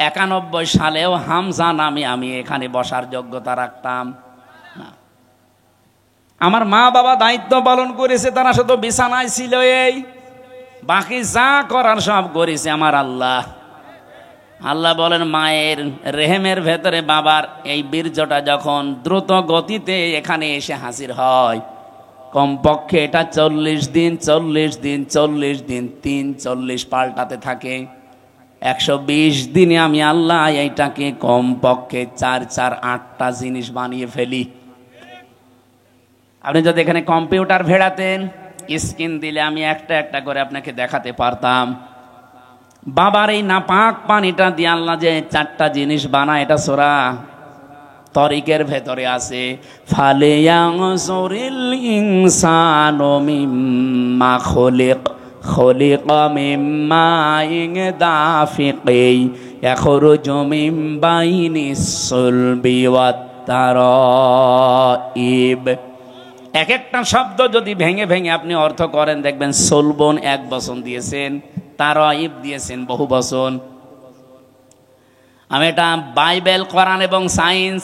91 সালেও হামজা নামে আমি এখানে বসার যোগ্যতা রাখতাম না। আমার মা বাবা দায়িত্ব পালন করেছে, তারা শুধু বিছানায় ছিল, এই বাকি যা করার সব করেছে আমার আল্লাহ। আল্লাহ বলেন মায়ের রেহেমের ভেতরে বাবার এই বীর্যটা যখন দ্রুত গতিতে এখানে এসে হাজির হয়, কমপক্ষে এটা 40 দিন 40 দিন 40 দিন 40 পাল্টাতে থাকে। 120 দিনে আমি আল্লাহ এইটাকে কমপক্ষে 4-8টা জিনিস বানিয়ে ফেলি। আপনি যদি এখানে কম্পিউটার ভেড়াতেন, স্ক্রিন দিলে আমি একটা একটা করে আপনাকে দেখাতে পারতাম। বাবার এই নাপাক পানিটা দিয়ে আল্লাহ যে 4টা জিনিস বানায়, এটা সূরা তরিকের ভেতরে আছে। ফালিয়ানজুরিল ইনসানু মিম্মা খুলিক, খুলিকা মিম্মা ইন দাফিকি ইয়াখরুজু মিন বাইনিস সুলবি ওয়াত তারাইব। এক একটা শব্দ যদি ভেঙে ভেঙে আপনি অর্থ করেন, দেখবেন সুলবন 1 বচন দিয়েছেন, তারাইব দিয়েছেন বহু বচন। আমি এটা বাইবেল, কোরআন এবং সায়েন্স,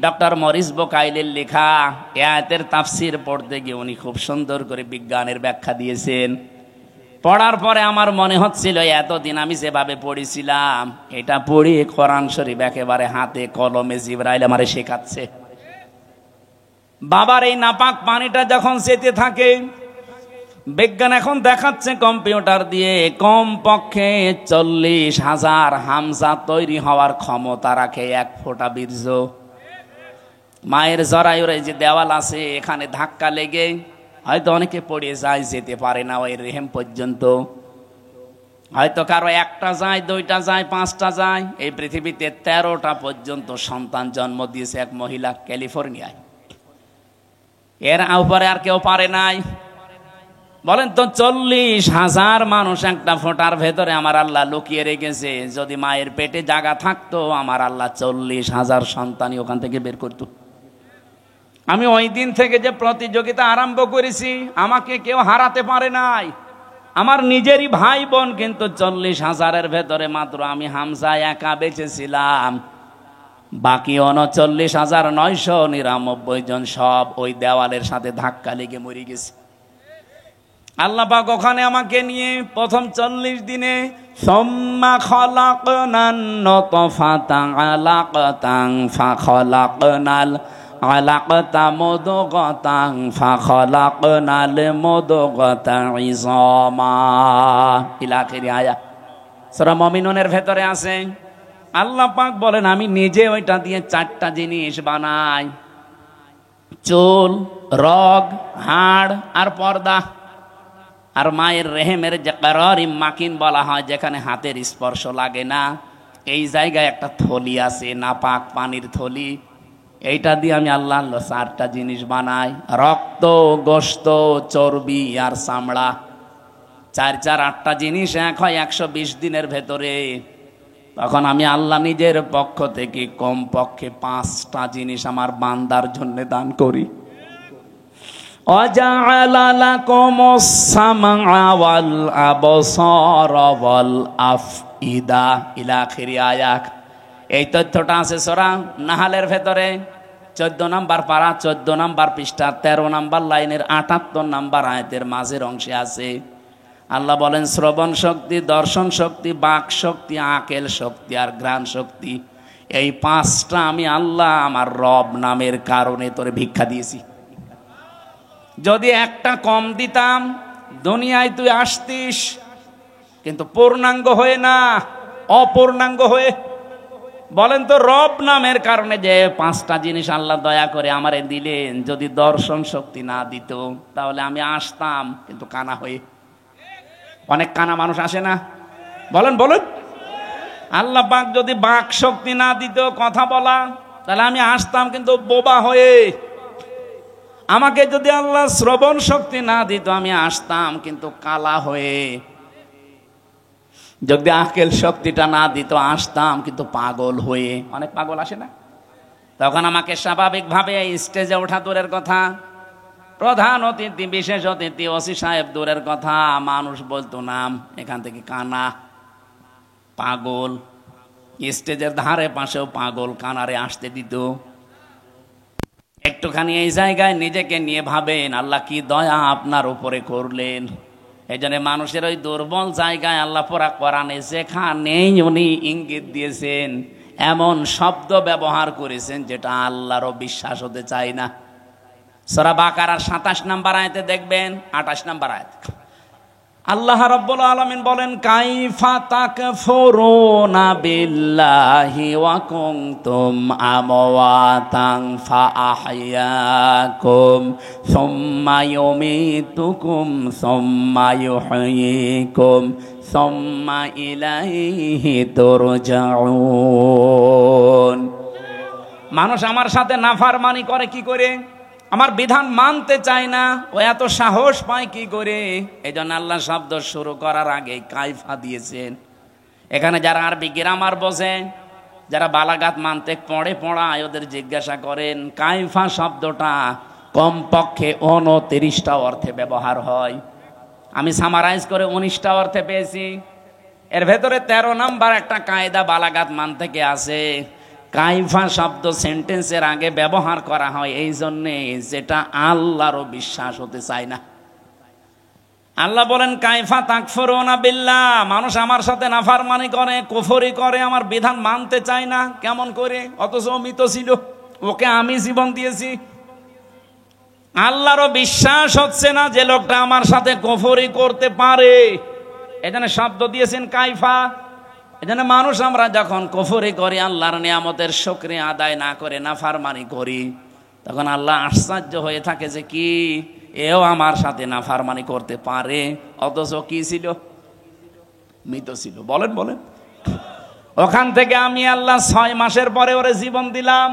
ডক্টর মরিস বোকাইলের লেখা এ আয়াতের তাফসির পড়তে গিয়ে উনি খুব সুন্দর করে বিজ্ঞানের ব্যাখ্যা দিয়েছেন। পড়ার পরে আমার মনে হচ্ছিল এতদিন আমি যেভাবে পড়েছিলাম, এটা পড়ি কোরআন শরীফ একেবারে হাতে কলমে জিবরাইল আমারে শেখাচ্ছে। বাবার এই নাপাক পানিটা যখন যেতে থাকে, বিজ্ঞান এখন দেখাচ্ছে কম্পিউটার দিয়ে কমপক্ষে 40,000 হামজা তৈরি হওয়ার ক্ষমতা রাখে 1 ফোঁটা বীর্য। মায়ের জরায়ুর যে দেওয়াল আছে, এখানে ধাক্কা লেগে হয়তো অনেকে পড়ে যায়, যেতে পারে না ওই রেহেম পর্যন্ত। হয়তো কারো 1টা যায়, 2টা যায়, 5টা যায়। এই পৃথিবীতে 13টা পর্যন্ত সন্তান জন্ম দিয়েছে এক মহিলা ক্যালিফোর্নিয়ায়। এর উপরে আর কেউ পারে নাই। বলেন তো 40,000 মানুষ একটা ফোঁটার ভেতরে আমার আল্লাহ লুকিয়ে রেখেছে। যদি মায়ের পেটে জায়গা থাকতো, আমার আল্লাহ 40,000 সন্তানই ওখান থেকে বের করত। আমি ওই দিন থেকে যে প্রতিযোগিতা আরম্ভ করেছি, আমাকে কেউ হারাতে পারে নাই। আমার নিজেরই ভাই বোন, কিন্তু 40,000-এর ভেতরে মাত্র আমি হামজা একা বেঁচেছিলাম। বাকি 39,999 জন সব ওই দেওয়ালের সাথে ধাক্কা লেগে মরে গেছে। আল্লাহ পাক ওখানে আমাকে নিয়ে প্রথম 40 দিনে সুম্মা খালাকনান নুতফাতান আলাকাতান ফাখালাকনাল আলাকতা মুদগাতান ফাখালাকনাল মুদগাতা ইযামা ইলা আখিরি আয়াত। সূরা মুমিনুনের ভেতরে আছে আল্লাহ পাক বলেন আমি নিজে ওইটা দিয়ে 4টা জিনিস বানাই, চুল, রগ, হাড় আর পর্দা। আর মায়ের রেহেমের যে কারার মাকিন বলা হয়, যেখানে হাতের স্পর্শ লাগে না, এই জায়গায় একটা থলি আছে, নাপাক পানির থলি। এইটা দিয়ে আমি আল্লাহ 4টা জিনিস বানাই, রক্ত, গোশত, চর্বি আর চামড়া। 4 4 8টা জিনিস এক হয় 120 দিনের ভেতরে। তখন আমি আল্লাহ নিজের পক্ষ থেকে কমপক্ষে 5টা জিনিস আমার বান্দার জন্য দান করি। وَجَعَلَ لَكُمُ السَّمْعَ وَالْأَبْصَارَ وَالْأَفْئِدَةَ ইলা আখিরি আয়াত। এই তথ্যটা আছে সূরা নাহালের ভেতরে 14 নম্বর পারা, 14 নম্বর পৃষ্ঠা, 13 নম্বর লাইনের 78 নম্বর আয়াতের মাঝের অংশে আছে। আল্লাহ বলেন শ্রবণ শক্তি, দর্শন শক্তি, বাক শক্তি, আকেল শক্তি আর ঘ্রাণ শক্তি, এই 5টা আমি আল্লাহ আমার রব নামের কারণে তোরে ভিক্ষা দিয়েছি। যদি একটা কম দিতাম, দুনিয়ায় তুই আসতিস কিন্তু পূর্ণাঙ্গ হয়ে না, অপূর্ণাঙ্গ হয়ে। বলেন তো, রব নামের কারণে যে 5টা জিনিস আল্লাহ দয়া করে আমারে দিলেন, যদি দর্শন শক্তি না দিত তাহলে আমি আসতাম কিন্তু কানা হয়ে। অনেক কানা মানুষ আসে না? বলেন বলেন। আল্লাহ পাক যদি বাক শক্তি না দিত, কথা বলা, তাহলে আমি আসতাম কিন্তু বোবা হয়ে। আমাকে যদি আল্লাহ শ্রবণ শক্তি না দিত, আমি আসতাম কিন্তু কালা হয়ে। যদি আকেল শক্তিটা না দিত, আসতাম কিন্তু পাগল হয়ে। অনেক পাগল আসে না? তখন আমাকে স্বাভাবিকভাবে স্টেজে ওঠা দূরের কথা, প্রধান অতিথি, বিশেষ অতিথি, ওসি সাহেব দূরের কথা, মানুষ বলতো নাম, এখান থেকে কানা, পাগল। স্টেজের ধারে পাশেও পাগল কানারে আসতে দিত। একটুখানি এই জায়গায় নিজেকে নিয়ে ভাবেন, আল্লাহ কি দয়া আপনার উপরে করলেন। এই জন্য মানুষের ওই দুর্বল জায়গায় আল্লাহ পুরা কোরআনে যেখানেই উনি ইঙ্গিত দিয়েছেন, এমন শব্দ ব্যবহার করেছেন যেটা আল্লাহরও বিশ্বাস হতে চায় না। সূরা বাকারার 27 নম্বর আয়াতে দেখবেন, 28 নম্বর আয়াত, আল্লাহ রাব্বুল আলামিন বলেন কাইফা তাকফুরুনা বিল্লাহি ওয়া কুনতুম আমওয়াতান ফাআহইয়াকুম সুম্মা ইউমীতুকুম সুম্মা ইউহয়ীকুম সুম্মা ইলাইহি তুরজাউন। মানুষ আমার সাথে নাফরমানি করে কি করে? আমার বিধান মানতে চায় না, ও এত সাহস পায় কি করে? এই জন্য আল্লাহ শব্দ শুরু করার আগে কাইফা দিয়েছেন। এখানে যারা আরবি গ্রামার বোঝে, যারা বালাগাত মানতে পড়ায়, ওদের জিজ্ঞাসা করেন কাইফা শব্দটা কমপক্ষে 29টা অর্থে ব্যবহার হয়। আমি সামারাইজ করে 19টা অর্থে পেয়েছি। এর ভেতরে 13 নম্বর একটা কায়দা বালাগাত মান থেকে আছে। কাইফা শব্দ সেন্টেন্সের আগে ব্যবহার করা হয় এই জন্যে যেটা আল্লাহরও বিশ্বাস হতে চায় না। আল্লাহ বলেন কাইফা তাকফুরুনা বিল্লাহ, মানুষ আমার সাথে নাফরমানি করে, কুফরি করে, আমার বিধান মানতে চায় না। কেমন করে? অথচ মৃত ছিল, ওকে আমি জীবন দিয়েছি। আল্লাহরও বিশ্বাস হচ্ছে না যে লোকটা আমার সাথে কুফরি করতে পারে, এজন্য শব্দ দিয়েছেন কাইফা। এজন্য মানুষ আমরা যখন কুফরি করি, আল্লাহর নিয়ামতের শুকরিয়া আদায় না করে নাফরমানি করি, তখন আল্লাহ আশ্চর্য হয়ে থাকে যে কি এও আমার সাথে নাফরমানি করতে পারে, অথচ কি ছিল? মৃত ছিল। বলেন বলেন। ওখান থেকে আমি আল্লাহ 6 মাসের পরে ওরে জীবন দিলাম।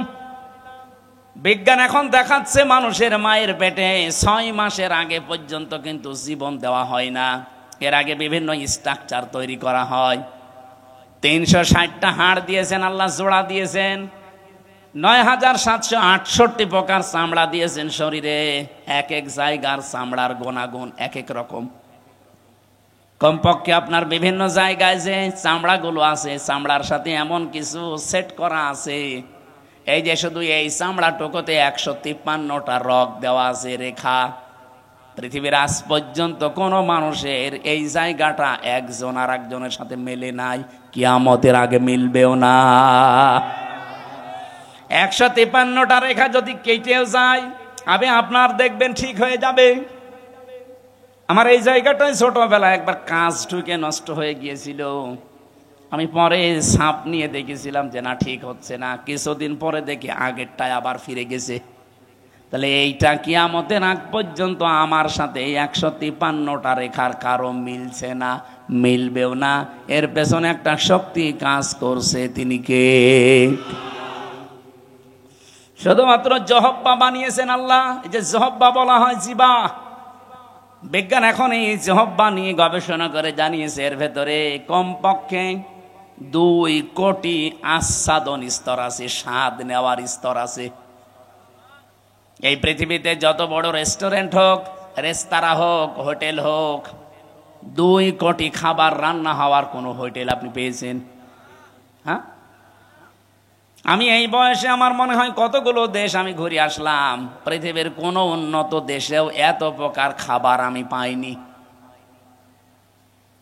বিজ্ঞান এখন দেখাচ্ছে মানুষের মায়ের পেটে 6 মাসের আগে পর্যন্ত কিন্তু জীবন দেওয়া হয় না। এর আগে বিভিন্ন স্ট্রাকচার তৈরি করা হয়। 360টা হাড় দিয়েছেন আল্লাহ, জোড়া দিয়েছেন, 9768 প্রকার চামড়া দিয়েছেন শরীরে। এক এক জায়গার চামড়ার গুণাগুণ এক এক রকম। কমপক্ষে আপনার বিভিন্ন জায়গায় যে চামড়াগুলো আছে, চামড়ার সাথে এমন কিছু সেট করা আছে, এই যে শুধু এই চামড়াটুকুতে 153টা রগ দেওয়া আছে, রেখা। পৃথিবীর আজ পর্যন্ত কোনো মানুষের এই জায়গাটা একজন আর একজনের সাথে মেলে নাই, কিয়ামতের আগে মিলবেও না। 153টা রেখা যদি কেটেও যায় আপনার দেখবেন ঠিক হয়ে যাবে। আমার এই জায়গাটায় ছোটবেলায় একবার কাজ ঢুকে নষ্ট হয়ে গিয়েছিল। আমি পরে সাপ নিয়ে দেখেছিলাম যে না ঠিক হচ্ছে না, কিছুদিন পরে দেখি আগেরটায় আবার ফিরে গেছে। তাহলে এইটা কিয়ামতের আগ পর্যন্ত আমার সাথে 153টা রেখার কারো মিলছে না, মিলবেও না। এর পেছনে একটা শক্তি কাজ করছে, তিনি কে? শুধুমাত্র জহব্বা বানিয়েছেন আল্লাহ। এই যে জহব্বা বলা হয় জিবা, বিজ্ঞান এখন এই জহব্বা নিয়ে গবেষণা করে জানিয়েছে এর ভেতরে কমপক্ষে 2 কোটি আস্বাদন স্তর আছে, স্বাদ নেওয়ার স্তর আছে। এই পৃথিবীতে যত বড় রেস্টুরেন্ট হোক, রেস্তোরাঁ হোক, হোটেল হোক, 2 কোটি খাবার রান্না হওয়ার কোনো হোটেল আপনি পেয়েছেন? হ্যাঁ, আমি এই বয়সে আমার মনে হয় কতগুলো দেশ আমি ঘুরে আসলাম, পৃথিবীর কোনো উন্নত দেশেও এত প্রকার খাবার আমি পাইনি।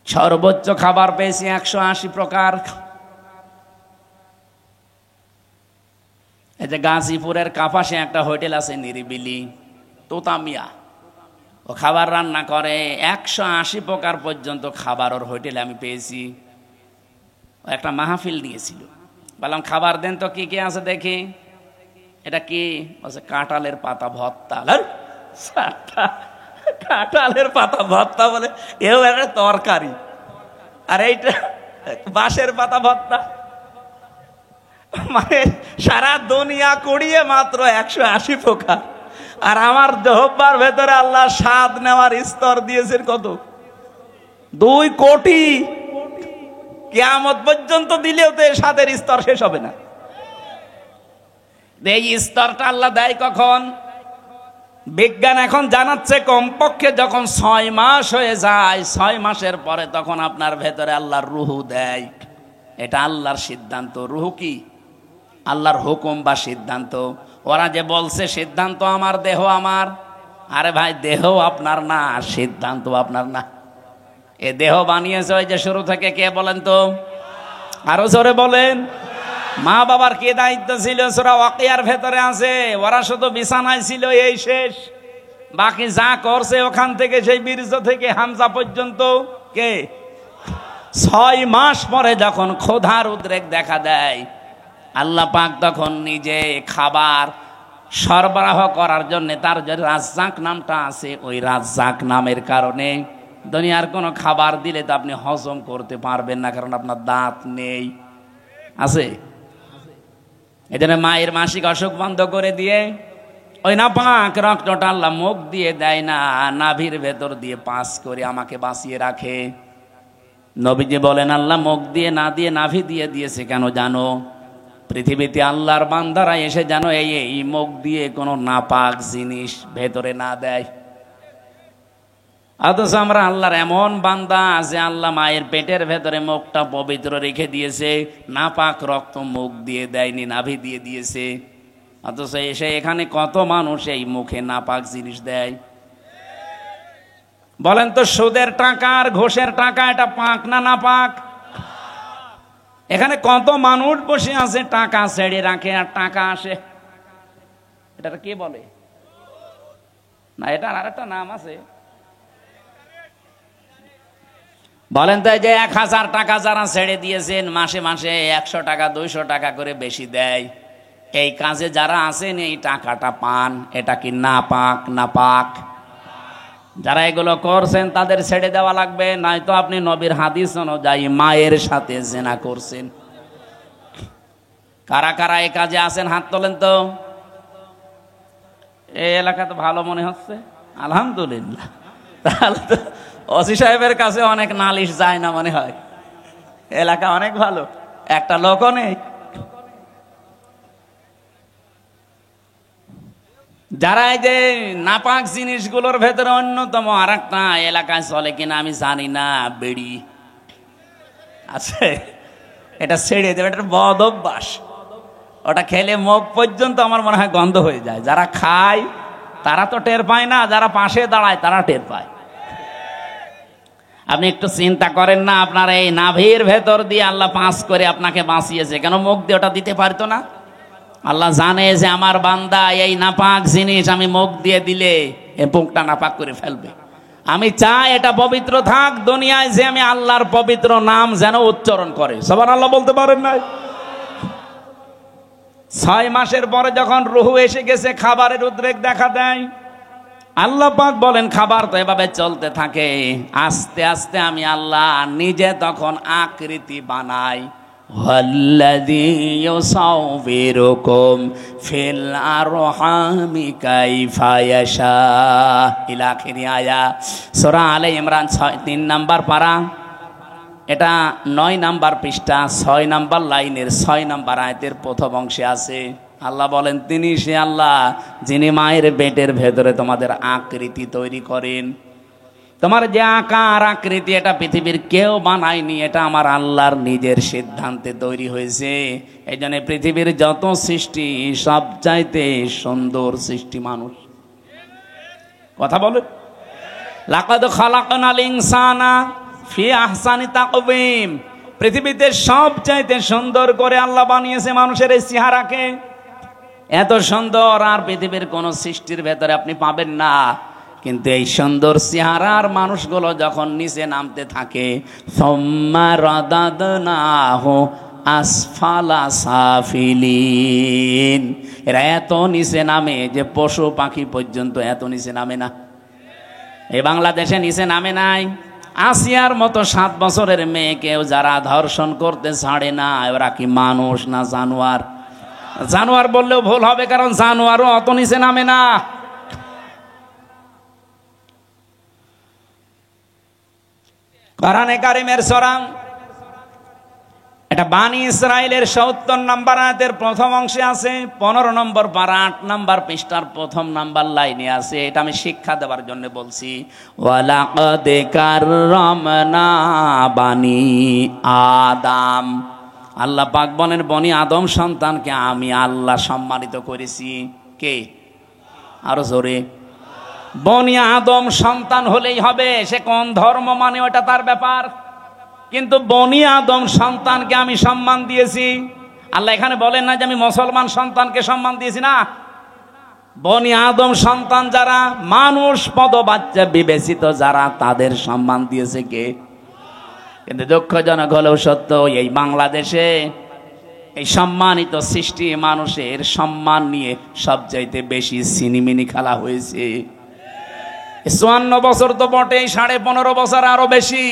সর্বোচ্চ খাবার পেয়েছি 180 প্রকার। এই যে গাজীপুরের কাপাসে একটা হোটেল আছে নিরিবিলি, তোতামিয়া, ও খাবার রান্না করে 180 প্রকার পর্যন্ত খাবার ওর হোটেলে আমি পেয়েছি। ও একটা মাহফিল দিয়েছিল, বললাম খাবার দেন তো কি কি আছে দেখি। এটা কি? বলছে কাঁঠালের পাতা ভর্তা। কাঁঠালের পাতা ভর্তা বলে এও একটা তরকারি, আর এইটা বাঁশের পাতা ভর্তা। মানে সারা দুনিয়া কুড়িয়ে মাত্র 180 প্রকার, আর আমার জহব্বার ভেতরে আল্লাহ স্বাদ নেওয়ার স্তর দিয়েছেন কত? 2 কোটি। কিয়ামত পর্যন্ত দিলেও তো এর স্বাদের স্তর শেষ হবে না। এই স্তরটা আল্লাহ দেয় কখন? বিজ্ঞান এখন জানাচ্ছে কমপক্ষে যখন 6 মাস হয়ে যায়, 6 মাসের পরে তখন আপনার ভেতরে আল্লাহর রুহু দেয়। এটা আল্লাহর সিদ্ধান্ত। রুহু কি? আল্লাহর হুকুম বা সিদ্ধান্ত। ওরা যে বলছে সিদ্ধান্ত আমার, দেহ আমার, আরে ভাই দেহ আপনার না, সিদ্ধান্ত আপনার না। এ দেহ বানিয়েছে ওই যে শুরু থেকে কে বলেন তো? আরো জোরে বলেন। মা বাবার কি দায়িত্ব ছিল? সূরা ওয়াকিয়ার ভেতরে আছে, ওরা শুধু বিছানায় ছিল, এই শেষ। বাকি যা করছে ওখান থেকে, সেই বীর্য থেকে হামজা পর্যন্ত কে? 6 মাস পরে যখন ক্ষুধার উদ্রেক দেখা দেয়, আল্লাহ পাক তখন নিজে খাবার সরবরাহ করার জন্য, তার যে রাজ্জাক নামটা আছে, ওই রাজ্জাক নামের কারণে দুনিয়ার কোনো খাবার দিলে তো আপনি হজম করতে পারবেন না, কারণ আপনার দাঁত নেই। আছে? এই জন্য মায়ের মাসিক অসুখ বন্ধ করে দিয়ে ওই নাপাক রক্তটা আল্লাহ মুখ দিয়ে দেয় না, নাভির ভেতর দিয়ে পাস করে আমাকে বাঁচিয়ে রাখে। নবীজি বলেন আল্লাহ মুখ দিয়ে না দিয়ে নাভি দিয়ে দিয়েছে কেন জানো? পৃথিবীতে আল্লাহর বান্দারা এসে যেন এই মুখ দিয়ে কোনো নাপাক জিনিস ভেতরে না দেয়। অথচ আমরা আল্লাহর এমন বান্দা যে আল্লাহ মায়ের পেটের ভেতরে মুখটা পবিত্র রেখে দিয়েছে, নাপাক রক্ত মুখ দিয়ে দেয়নি, নাভি দিয়ে দিয়েছে। অথচ এসে এখানে কত মানুষ এই মুখে নাপাক জিনিস দেয়। বলেন তো, সুদের টাকা আর ঘোষের টাকা এটা পাক না নাপাক? এখানে কত মানুষ বসে আছে টাকা ছেড়ে রাখে আর টাকা আসে। এটা কি বলে না? এটার আর একটা নাম আছে। বলেন তো, যে 1000 টাকা যারা ছেড়ে দিয়েছেন, মাসে মাসে 100 টাকা 200 টাকা করে বেশি দেয়, এই কাজে যারা আছেন এই টাকাটা পান, এটা কি নাপাক না পাক? যারা এগুলো করছেন তাদের ছেড়ে দেওয়া লাগবে, নয়তো আপনি নবীর হাদিস অনুযায়ী মায়ের সাথে জিনা করছেন। কারা কারা এই কাজে আছেন হাত তোলেন তো। এই এলাকা তো ভালো মনে হচ্ছে, আলহামদুলিল্লাহ। তাহলে তো ওসি সাহেবের কাছে অনেক নালিশ যায় না মনে হয়, এলাকা অনেক ভালো, একটা লোকও নেই। যারা এই যে নাপাক জিনিসগুলোর ভেতরে অন্যতম আর একটা এলাকায় চলে কিনা আমি জানি না, বেড়ি আছে, এটা ছেড়ে দেবে, এটা বদ অভ্যাস। ওটা খেলে মুখ পর্যন্ত আমার মনে হয় গন্ধ হয়ে যায়। যারা খায় তারা তো টের পায় না, যারা পাশে দাঁড়ায় তারা টের পায়। আপনি একটু চিন্তা করেন না, আপনার এই নাভির ভেতর দিয়ে আল্লাহ পাস করে আপনাকে বাঁচিয়েছে, কেন মুখ দিয়ে ওটা দিতে পারতো না? আল্লাহ জানে যে আমার বান্দা এই নাপাক জিনিস আমি মুখ দিয়ে দিলে এ মুখটা নাপাক করে ফেলবে। আমি চাই এটা পবিত্র থাক, দুনিয়ায় যে আমি আল্লাহর পবিত্র নাম যেন উচ্চারণ করে। সুবহানাল্লাহ বলতে পারেন নাই? 6 মাসের পরে যখন রুহু এসে গেছে, খাবারের উদ্রেক দেখা দেয়। আল্লাহ পাক বলেন খাবার তো এভাবে চলতে থাকে, আস্তে আস্তে আমি আল্লাহ নিজে তখন আকৃতি বানাই। ওয়াল্লাযী ইউসাউবিরুকুম ফিল আরহামি কাইফা ইয়াশা ইলা আখিরি আয়া। সূরা আলে ইমরান 3 নাম্বার পারা, এটা 9 নাম্বার পৃষ্ঠা 6 নাম্বার লাইনের 6 নাম্বার আয়াতের প্রথম অংশে আছে। আল্লাহ বলেন তিনি সে আল্লাহ যিনি মায়ের পেটের ভেতরে তোমাদের আকৃতি তৈরি করেন। তোমার যে আকার আকৃতি এটা পৃথিবীর কেউ বানায়নি, এটা আমার আল্লাহর নিজের সিদ্ধান্তে তৈরি হয়েছে। এই জন্য পৃথিবীর যত সৃষ্টি সবচাইতে সুন্দর সৃষ্টি মানুষ। কথা বলে লাকাদ খালাকনাল ইনসানা ফি আহসানি তাকওয়িম। পৃথিবীতে সবচাইতে সুন্দর করে আল্লাহ বানিয়েছে মানুষের এই চেহারাকে। এত সুন্দর আর পৃথিবীর কোন সৃষ্টির ভেতরে আপনি পাবেন না। কিন্তু এই সুন্দর চেহারার মানুষগুলো যখন নিচে নামতে থাকে, সুম্মা রাদাদনাহু আসফালা সাফিলিন, এরা এত নিচে নামে যে পশু পাখি পর্যন্ত এত নিচে নামে না। এই বাংলাদেশে নিচে নামে নাই। আসিয়ার মতো 7 বছরের মেয়েকেও যারা ধর্ষণ করতে ছাড়ে না, ওরা কি মানুষ না জানোয়ার? জানোয়ার বললেও ভুল হবে, কারণ জানোয়ারও অত নিচে নামে না। কোরআনে কারিমের সূরা এটা বানি ইসরাইলের ৭০ নম্বর আয়াতের প্রথম অংশে আছে, 15 নম্বর পারা 8 নম্বর পৃষ্ঠার প্রথম নাম্বার লাইনে আছে। এটা আমি শিক্ষা দেওয়ার জন্য বলছি। ওয়ালাকাদ কাররামনা বানি আদম। আল্লাহ পাক বলেন বনি আদম সন্তানকে আমি আল্লাহ সম্মানিত করেছি। কে? আরো জোরে। বনি আদম সন্তান হলেই হবে, সে কোন ধর্ম মানে ওটা তার ব্যাপার, কিন্তু বনি আদম সন্তানকে আমি সম্মান দিয়েছি। আল্লাহ এখানে বলেন না যে আমি মুসলমান সন্তানকে সম্মান দিয়েছি, না। বনি আদম সন্তান যারা মানুষ পদ বাচ্চা বিবেচিত যারা, তাদের সম্মান দিয়েছে কে? কিন্তু দুঃখজনক হলেও সত্য, এই বাংলাদেশে এই সম্মানিত সৃষ্টি মানুষের সম্মান নিয়ে সবচাইতে বেশি সিনিমিনি খেলা হয়েছে। 54 বছর তো বটেই, 15.5 বছর আরো বেশি।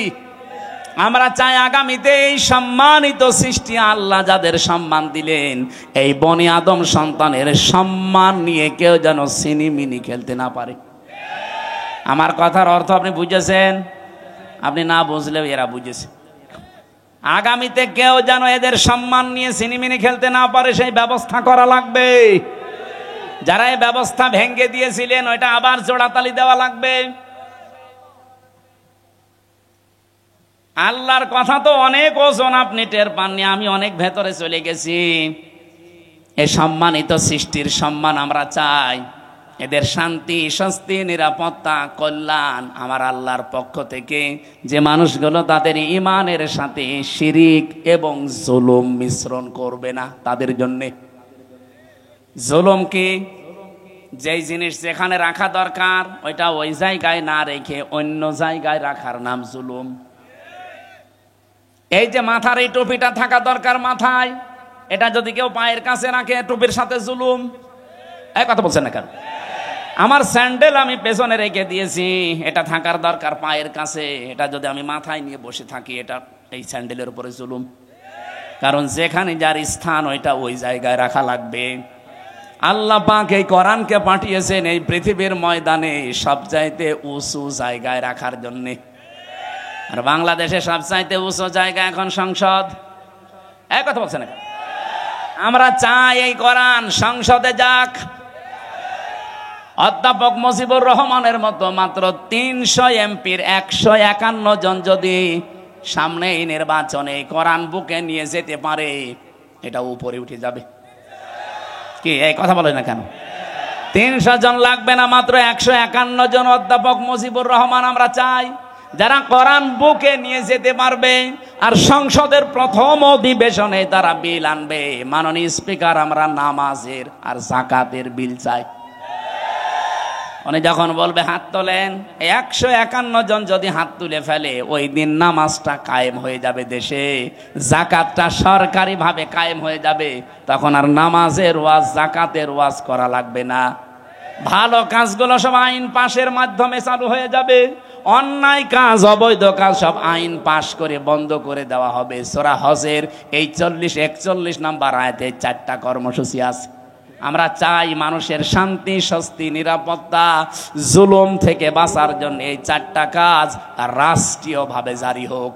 আমরা চাই আগামীতে এই সম্মানিত সৃষ্টি আল্লাহ যাদের সম্মান দিলেন, এই বনি আদম সন্তানের সম্মান নিয়ে কেউ যেন সিনিমিনি খেলতে না পারে। আমার কথার অর্থ আপনি বুঝেছেন? আপনি না বুঝলেও এরা বুঝেছে। আগামীতে কেউ যেন এদের সম্মান নিয়ে সিনিমিনি খেলতে না পারে, সেই ব্যবস্থা করা লাগবে। যারা এই ব্যবস্থা ভেঙে দিয়েছিলেন ওইটা আবার জোড়াতালি দেওয়া লাগবে। আল্লাহর কথা তো অনেক ওজন, আপনি টের পাননি, আমি অনেক ভেতরে চলে গেছি। এই সম্মানিত সৃষ্টির সম্মান আমরা চাই, এদের শান্তি স্বস্তি নিরাপত্তা কল্যাণ আমার আল্লাহর পক্ষ থেকে। যে মানুষগুলো তাদের ঈমানের সাথে শিরিক এবং জুলুম মিশ্রণ করবে না, তাদের জন্যে। জুলুম কি? যেই জিনিস যেখানে রাখা দরকার ওইটা ওই জায়গায় না রেখে অন্য জায়গায় রাখার নাম জুলুম। এই যে মাথার এই টুপিটা থাকা দরকার মাথায়, এটা যদি কেউ পায়ের কাছে রাখে টুপির সাথে জুলুম। এই কথা বলছেন না কেন? আমার স্যান্ডেল আমি পেছনে রেখে দিয়েছি, এটা থাকার দরকার পায়ের কাছে, এটা যদি আমি মাথায় নিয়ে বসে থাকি, এটা এই স্যান্ডেলের উপরে জুলুম। কারণ যেখানে যার স্থান ওইটা ওই জায়গায় রাখা লাগবে। আল্লাহ পাক এই কোরআনকে পাঠিয়েছেন এই পৃথিবীর ময়দানে সবচাইতে উঁচু জায়গায় রাখার জন্যে। আর বাংলাদেশে সবচাইতে উঁচু জায়গা এখন সংসদ। এক কথা বলছেন না? আমরা চাই এই কোরআন সংসদে যাক। অধ্যাপক মুজিবুর রহমানের মতো মাত্র 300 এমপির 151 জন যদি সামনে এই নির্বাচনে কোরআন বুকে নিয়ে যেতে পারে, এটা উপরে উঠে যাবে। কি এই কথা বলে না কেন? 300 জন লাগবে না, মাত্র 151 জন অধ্যাপক মুজিবুর রহমান আমরা চাই, যারা কোরআন বুকে নিয়ে যেতে পারবে। আর সংসদের প্রথম অধিবেশনে তারা বিল আনবে, মাননীয় স্পিকার আমরা নামাজের আর যাকাতের বিল চাই। উনি যখন বলবে হাত তোলেন, 151 জন যদি হাত তুলে ফেলে ওই দিন নামাজটা কায়েম হয়ে যাবে দেশে, যাকাতটা সরকারি ভাবে কায়েম হয়ে যাবে, তখন আর নামাজের ওয়াজ যাকাতের ওয়াজ করা লাগবে না। ভালো কাজগুলো সব আইন পাশের মাধ্যমে চালু হয়ে যাবে, অন্যায় কাজ অবৈধ কাজ সব আইন পাশ করে বন্ধ করে দেওয়া হবে। সূরা হজের এই 40-41 নাম্বার আয়াতে 4টা কর্মসূচি আছে। আমরা চাই মানুষের শান্তি, স্বস্তি, নিরাপত্তা, জুলুম থেকে বাঁচার জন্য এই 4টা কাজ রাষ্ট্রীয়ভাবে জারি হোক।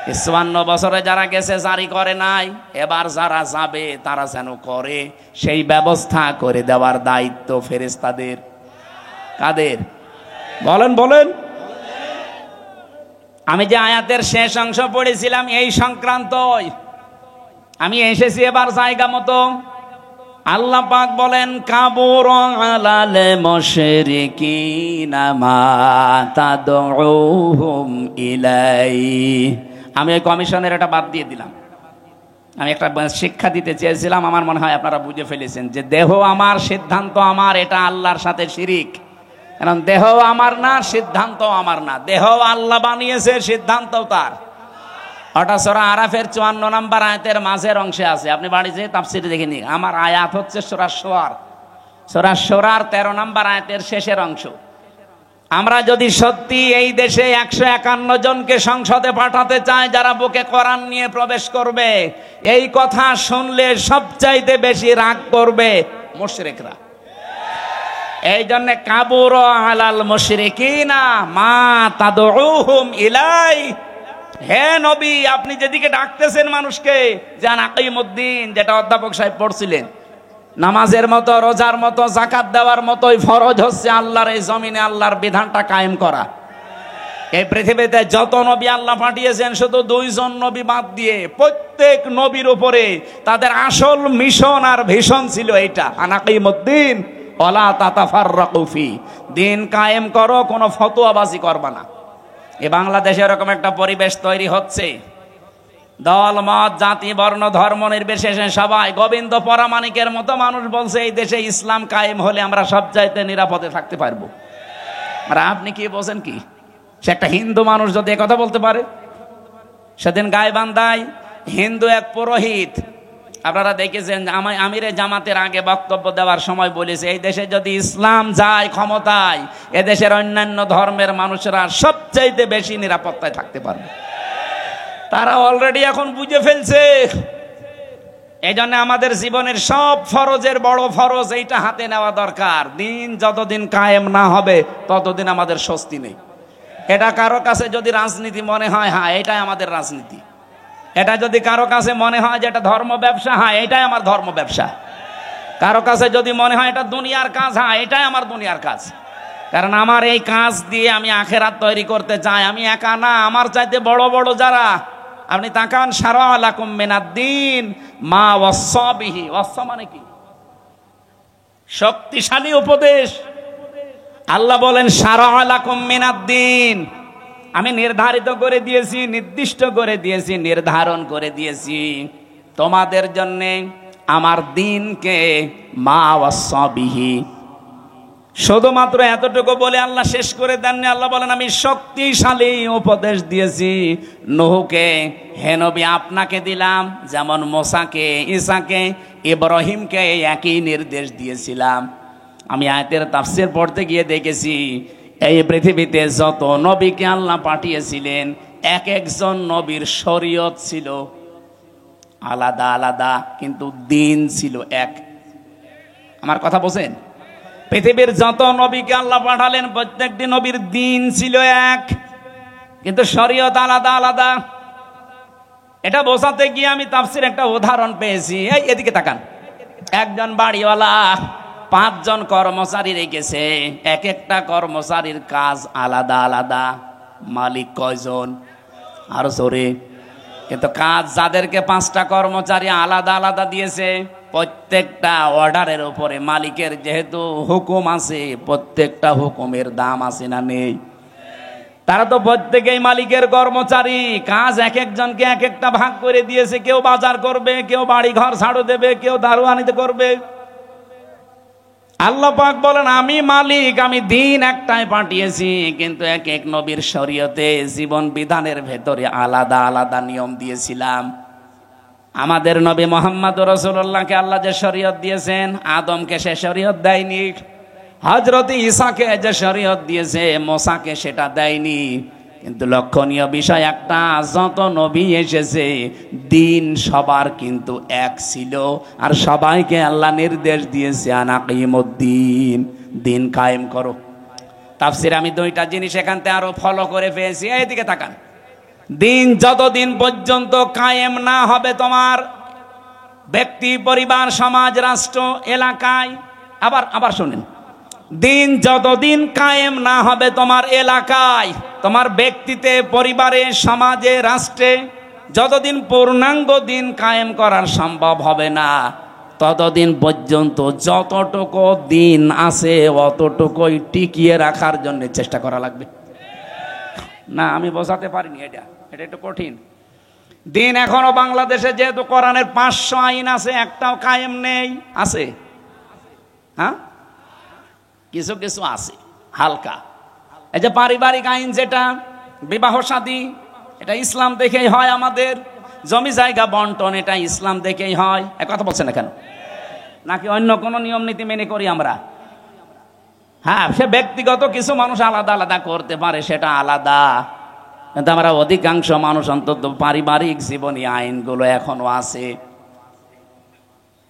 54 বছরে যারা গেছে জারি করে নাই, এবার যারা যাবে তারা যেন করে, সেই ব্যবস্থা করে দেওয়ার দায়িত্ব ফেরেশতাদের। কাদের? বলেন বলেন। আমি যে আয়াতের শেষ অংশ পড়েছিলাম এই সংক্রান্তই আমি এসেছি এবার জায়গা মতো। আল্লাহ পাক বলেন কাবুর আলাল মুশরিকিনা মা তাদউহুম ইলাই। আমি ওই কমিশনের এটা বাদ দিয়ে দিলাম। আমি একটা শিক্ষা দিতে চেয়েছিলাম, আমার মনে হয় আপনারা বুঝে ফেলেছেন যে দেহ আমার, সিদ্ধান্ত আমার, এটা আল্লাহর সাথে শিরিক। কারণ দেহ আমার না, সিদ্ধান্ত আমার না। দেহ আল্লাহ বানিয়েছে, সিদ্ধান্তও তার। ওটা সূরা আরাফের 54 নম্বর আয়াতের মাঝের অংশে আছে, আপনি বাড়িতে তাফসীরে দেখে নিন। আমার আয়াত হচ্ছে সূরা শুআরা, সূরা শুআরার 13 নম্বর আয়াতের শেষের অংশ। আমরা যদি সত্যি এই দেশে 151 জনকে সংসদে পাঠাতে চাই যারা বুকে কোরআন নিয়ে প্রবেশ করবে, এই কথা শুনলে সবচাইতে বেশি রাগ করবে মুশরিকরা। এই জন্য কাবুর আলাল মুশরিকিনা মা তাদউহুম ইলাই। হে নবী, আপনি যেদিকে ডাকতেছেন মানুষকে, যান আকিমুদ্দিন, যেটা অধ্যাপক সাহেব পড়ছিলেন, নামাজের মতো, রোজার মতো, যাকাত দেওয়ার মতোই ফরজ হচ্ছে আল্লাহর এই জমিনে আল্লাহর বিধানটা কায়েম করা। এই পৃথিবীতে যত নবী আল্লাহ পাঠিয়েছেন, শুধু 2 জন নবী বাদ দিয়ে প্রত্যেক নবীর উপরে তাদের আসল মিশন আর ভিশন ছিল এইটা, আনাকিমুদ্দিন ওয়ালা তাতাফাররাকু ফি। দিন কায়েম করো, কোনো ফতোয়াবাজি করবা না। এ বাংলাদেশে এরকম একটা পরিবেশ তৈরি হচ্ছে, দল মত জাতি বর্ণ ধর্ম নির্বিশেষে সবাই গোবিন্দ পরামানিকের মতো মানুষ বলছে এই দেশে ইসলাম কায়েম হলে আমরা সব চাইতে নিরাপদে থাকতে পারবো। আর আপনি কি বলছেন? কি সে একটা হিন্দু মানুষ যদি একথা বলতে পারে? সেদিন গাইবান্ধায় হিন্দু এক পুরোহিত, আপনারা দেখেছেন, আমিরে জামাতের আগে বক্তব্য দেওয়ার সময় বলেছে এই দেশে যদি ইসলাম যায় ক্ষমতায়, এদেশের অন্যান্য ধর্মের মানুষেরা সবচাইতে বেশি নিরাপত্তায় থাকতে পারবে। তারা অলরেডি এখন বুঝে ফেলছে। এই জন্য আমাদের জীবনের সব ফরজের বড় ফরজ এইটা হাতে নেওয়া দরকার। দিন যতদিন কায়েম না হবে ততদিন আমাদের স্বস্তি নেই। এটা কারো কাছে যদি রাজনীতি মনে হয়, হ্যাঁ এটাই আমাদের রাজনীতি। এটা যদি কারো কাছে মনে হয় যে এটা ধর্ম ব্যবসা, হ্যাঁ এটাই আমার ধর্ম ব্যবসা। কারো কাছে যদি মনে হয় এটা দুনিয়ার কাজ, হ্যাঁ এটাই আমার দুনিয়ার কাজ। কারণ আমার এই কাজ দিয়ে আমি আখেরাত তৈরি করতে চাই। আমি একা না, আমার চাইতে বড় বড় যারা, আপনি তাকান, শারআ লাকুম মিনাদ-দ্বীন মা ওয়াসসা বিহি। ওয়াসসা মানে কি? শক্তিশালী উপদেশ। আল্লাহ বলেন শারআ লাকুম মিনাদ-দ্বীন, আমি নির্ধারিত করে দিয়েছি, নির্দিষ্ট করে দিয়েছি, নির্ধারণ করে দিয়েছি তোমাদের জন্যে আমার দিনকে, মা ওয়াসসা বিহি। শুধুমাত্র এতটুকু বলে আল্লাহ শেষ করে দেননি। আল্লাহ বলেন আমি শক্তিশালী উপদেশ দিয়েছি নূহকে। হে নবী, আপনাকে দিলাম যেমন মুসাকে, ঈসাকে, ইব্রাহিমকে একই নির্দেশ দিয়েছিলাম। আমি আয়াতের তাফসীর পড়তে গিয়ে দেখেছি এই পৃথিবীতে যত নবীকে আল্লাহ পাঠিয়েছিলেন, এক একজন নবীর শরীয়ত ছিল আলাদা আলাদা, কিন্তু দিন ছিল এক। আমার কথা বোঝেন? পৃথিবীর যত নবীকে আল্লাহ পাঠালেন প্রত্যেকটি নবীর দিন ছিল এক, কিন্তু শরীয়ত আলাদা আলাদা। এটা বোঝাতে গিয়ে আমি তাফসীরে একটা উদাহরণ পেয়েছি। এই এদিকে তাকান, একজন বাড়িওয়ালা 5 জন কর্মচারী রেখেছে, এক একটা কর্মচারীর কাজ আলাদা আলাদা। মালিক কয়জন? আরো জোরে। কিন্তু কাজ যাদেরকে 5টা কর্মচারী আলাদা আলাদা দিয়েছে, প্রত্যেকটা অর্ডারের উপরে মালিকের যেহেতু হুকুম আছে, প্রত্যেকটা হুকুমের দাম আছে না নেই? তারা তো প্রত্যেকেই মালিকের কর্মচারী, কাজ এক একজনকে এক একটা ভাগ করে দিয়েছে। কেউ বাজার করবে, কেউ বাড়ি ঘর ঝাড়ু দেবে, কেউ দারোয়ানিতে করবে। আল্লাহ পাক বলেন আমি মালিক, আমি দিন একটাই পাঠিয়েছি, কিন্তু এক এক নবীর শরীয়তে জীবন বিধানের ভেতরে আলাদা আলাদা নিয়ম দিয়েছিলাম। আমাদের নবী মোহাম্মদ রাসূলুল্লাহকে আল্লাহ যে শরীয়ত দিয়েছেন, আদমকে সে শরীয়ত দেয়নি। হযরত ঈসাকে যে শরীয়ত দিয়েছে, মুসাকে সেটা দেয়নি। কিন্তু লক্ষণীয় বিষয় একটা, যত নবী এসেছে দিন সবার কিন্তু এক ছিল, আর সবাইকে আল্লাহ নির্দেশ দিয়েছে আনাকিমুদ্দিন, দিন কায়েম করো। তাফসীরে আমি দুইটা জিনিস এখান থেকে আরো ফলো করে পেয়েছি, এইদিকে তাকান। দিন যতদিন পর্যন্ত কায়েম না হবে তোমার ব্যক্তি, পরিবার, সমাজ, রাষ্ট্র, এলাকায়, আবার শুনেন, দিন যতদিন কায়েম না হবে তোমার এলাকায়, তোমার ব্যক্তিতে, পরিবারে, সমাজে, রাষ্ট্রে, যতদিন পূর্ণাঙ্গ দিন কায়েম করার সম্ভব হবে না, ততদিন পর্যন্ত যতটুকু দিন আছে অতটুকুই টিকিয়ে রাখার জন্য চেষ্টা করা লাগবে। না আমি বোঝাতে পারিনি, এটা একটু কঠিন। দিন এখনো বাংলাদেশে যেহেতু কোরআনের 500 আইন আছে, একটাও কায়েম নেই। আছে, হ্যাঁ কিছু কিছু আছে হালকা। এই যে পারিবারিক আইন, যেটা বিবাহ শাদী, এটা ইসলাম দেখেই হয়। আমাদের জমি জায়গা বন্টন, এটা ইসলাম দেখেই হয়। এক কথা বলছেন না কেন? নাকি অন্য কোনো নিয়ম নীতি মেনে করি আমরা? হ্যাঁ, সে ব্যক্তিগত কিছু মানুষ আলাদা আলাদা করতে পারে, সেটা আলাদা। কিন্তু আমরা অধিকাংশ মানুষ অন্তত পারিবারিক জীবনী আইনগুলো এখনো আছে।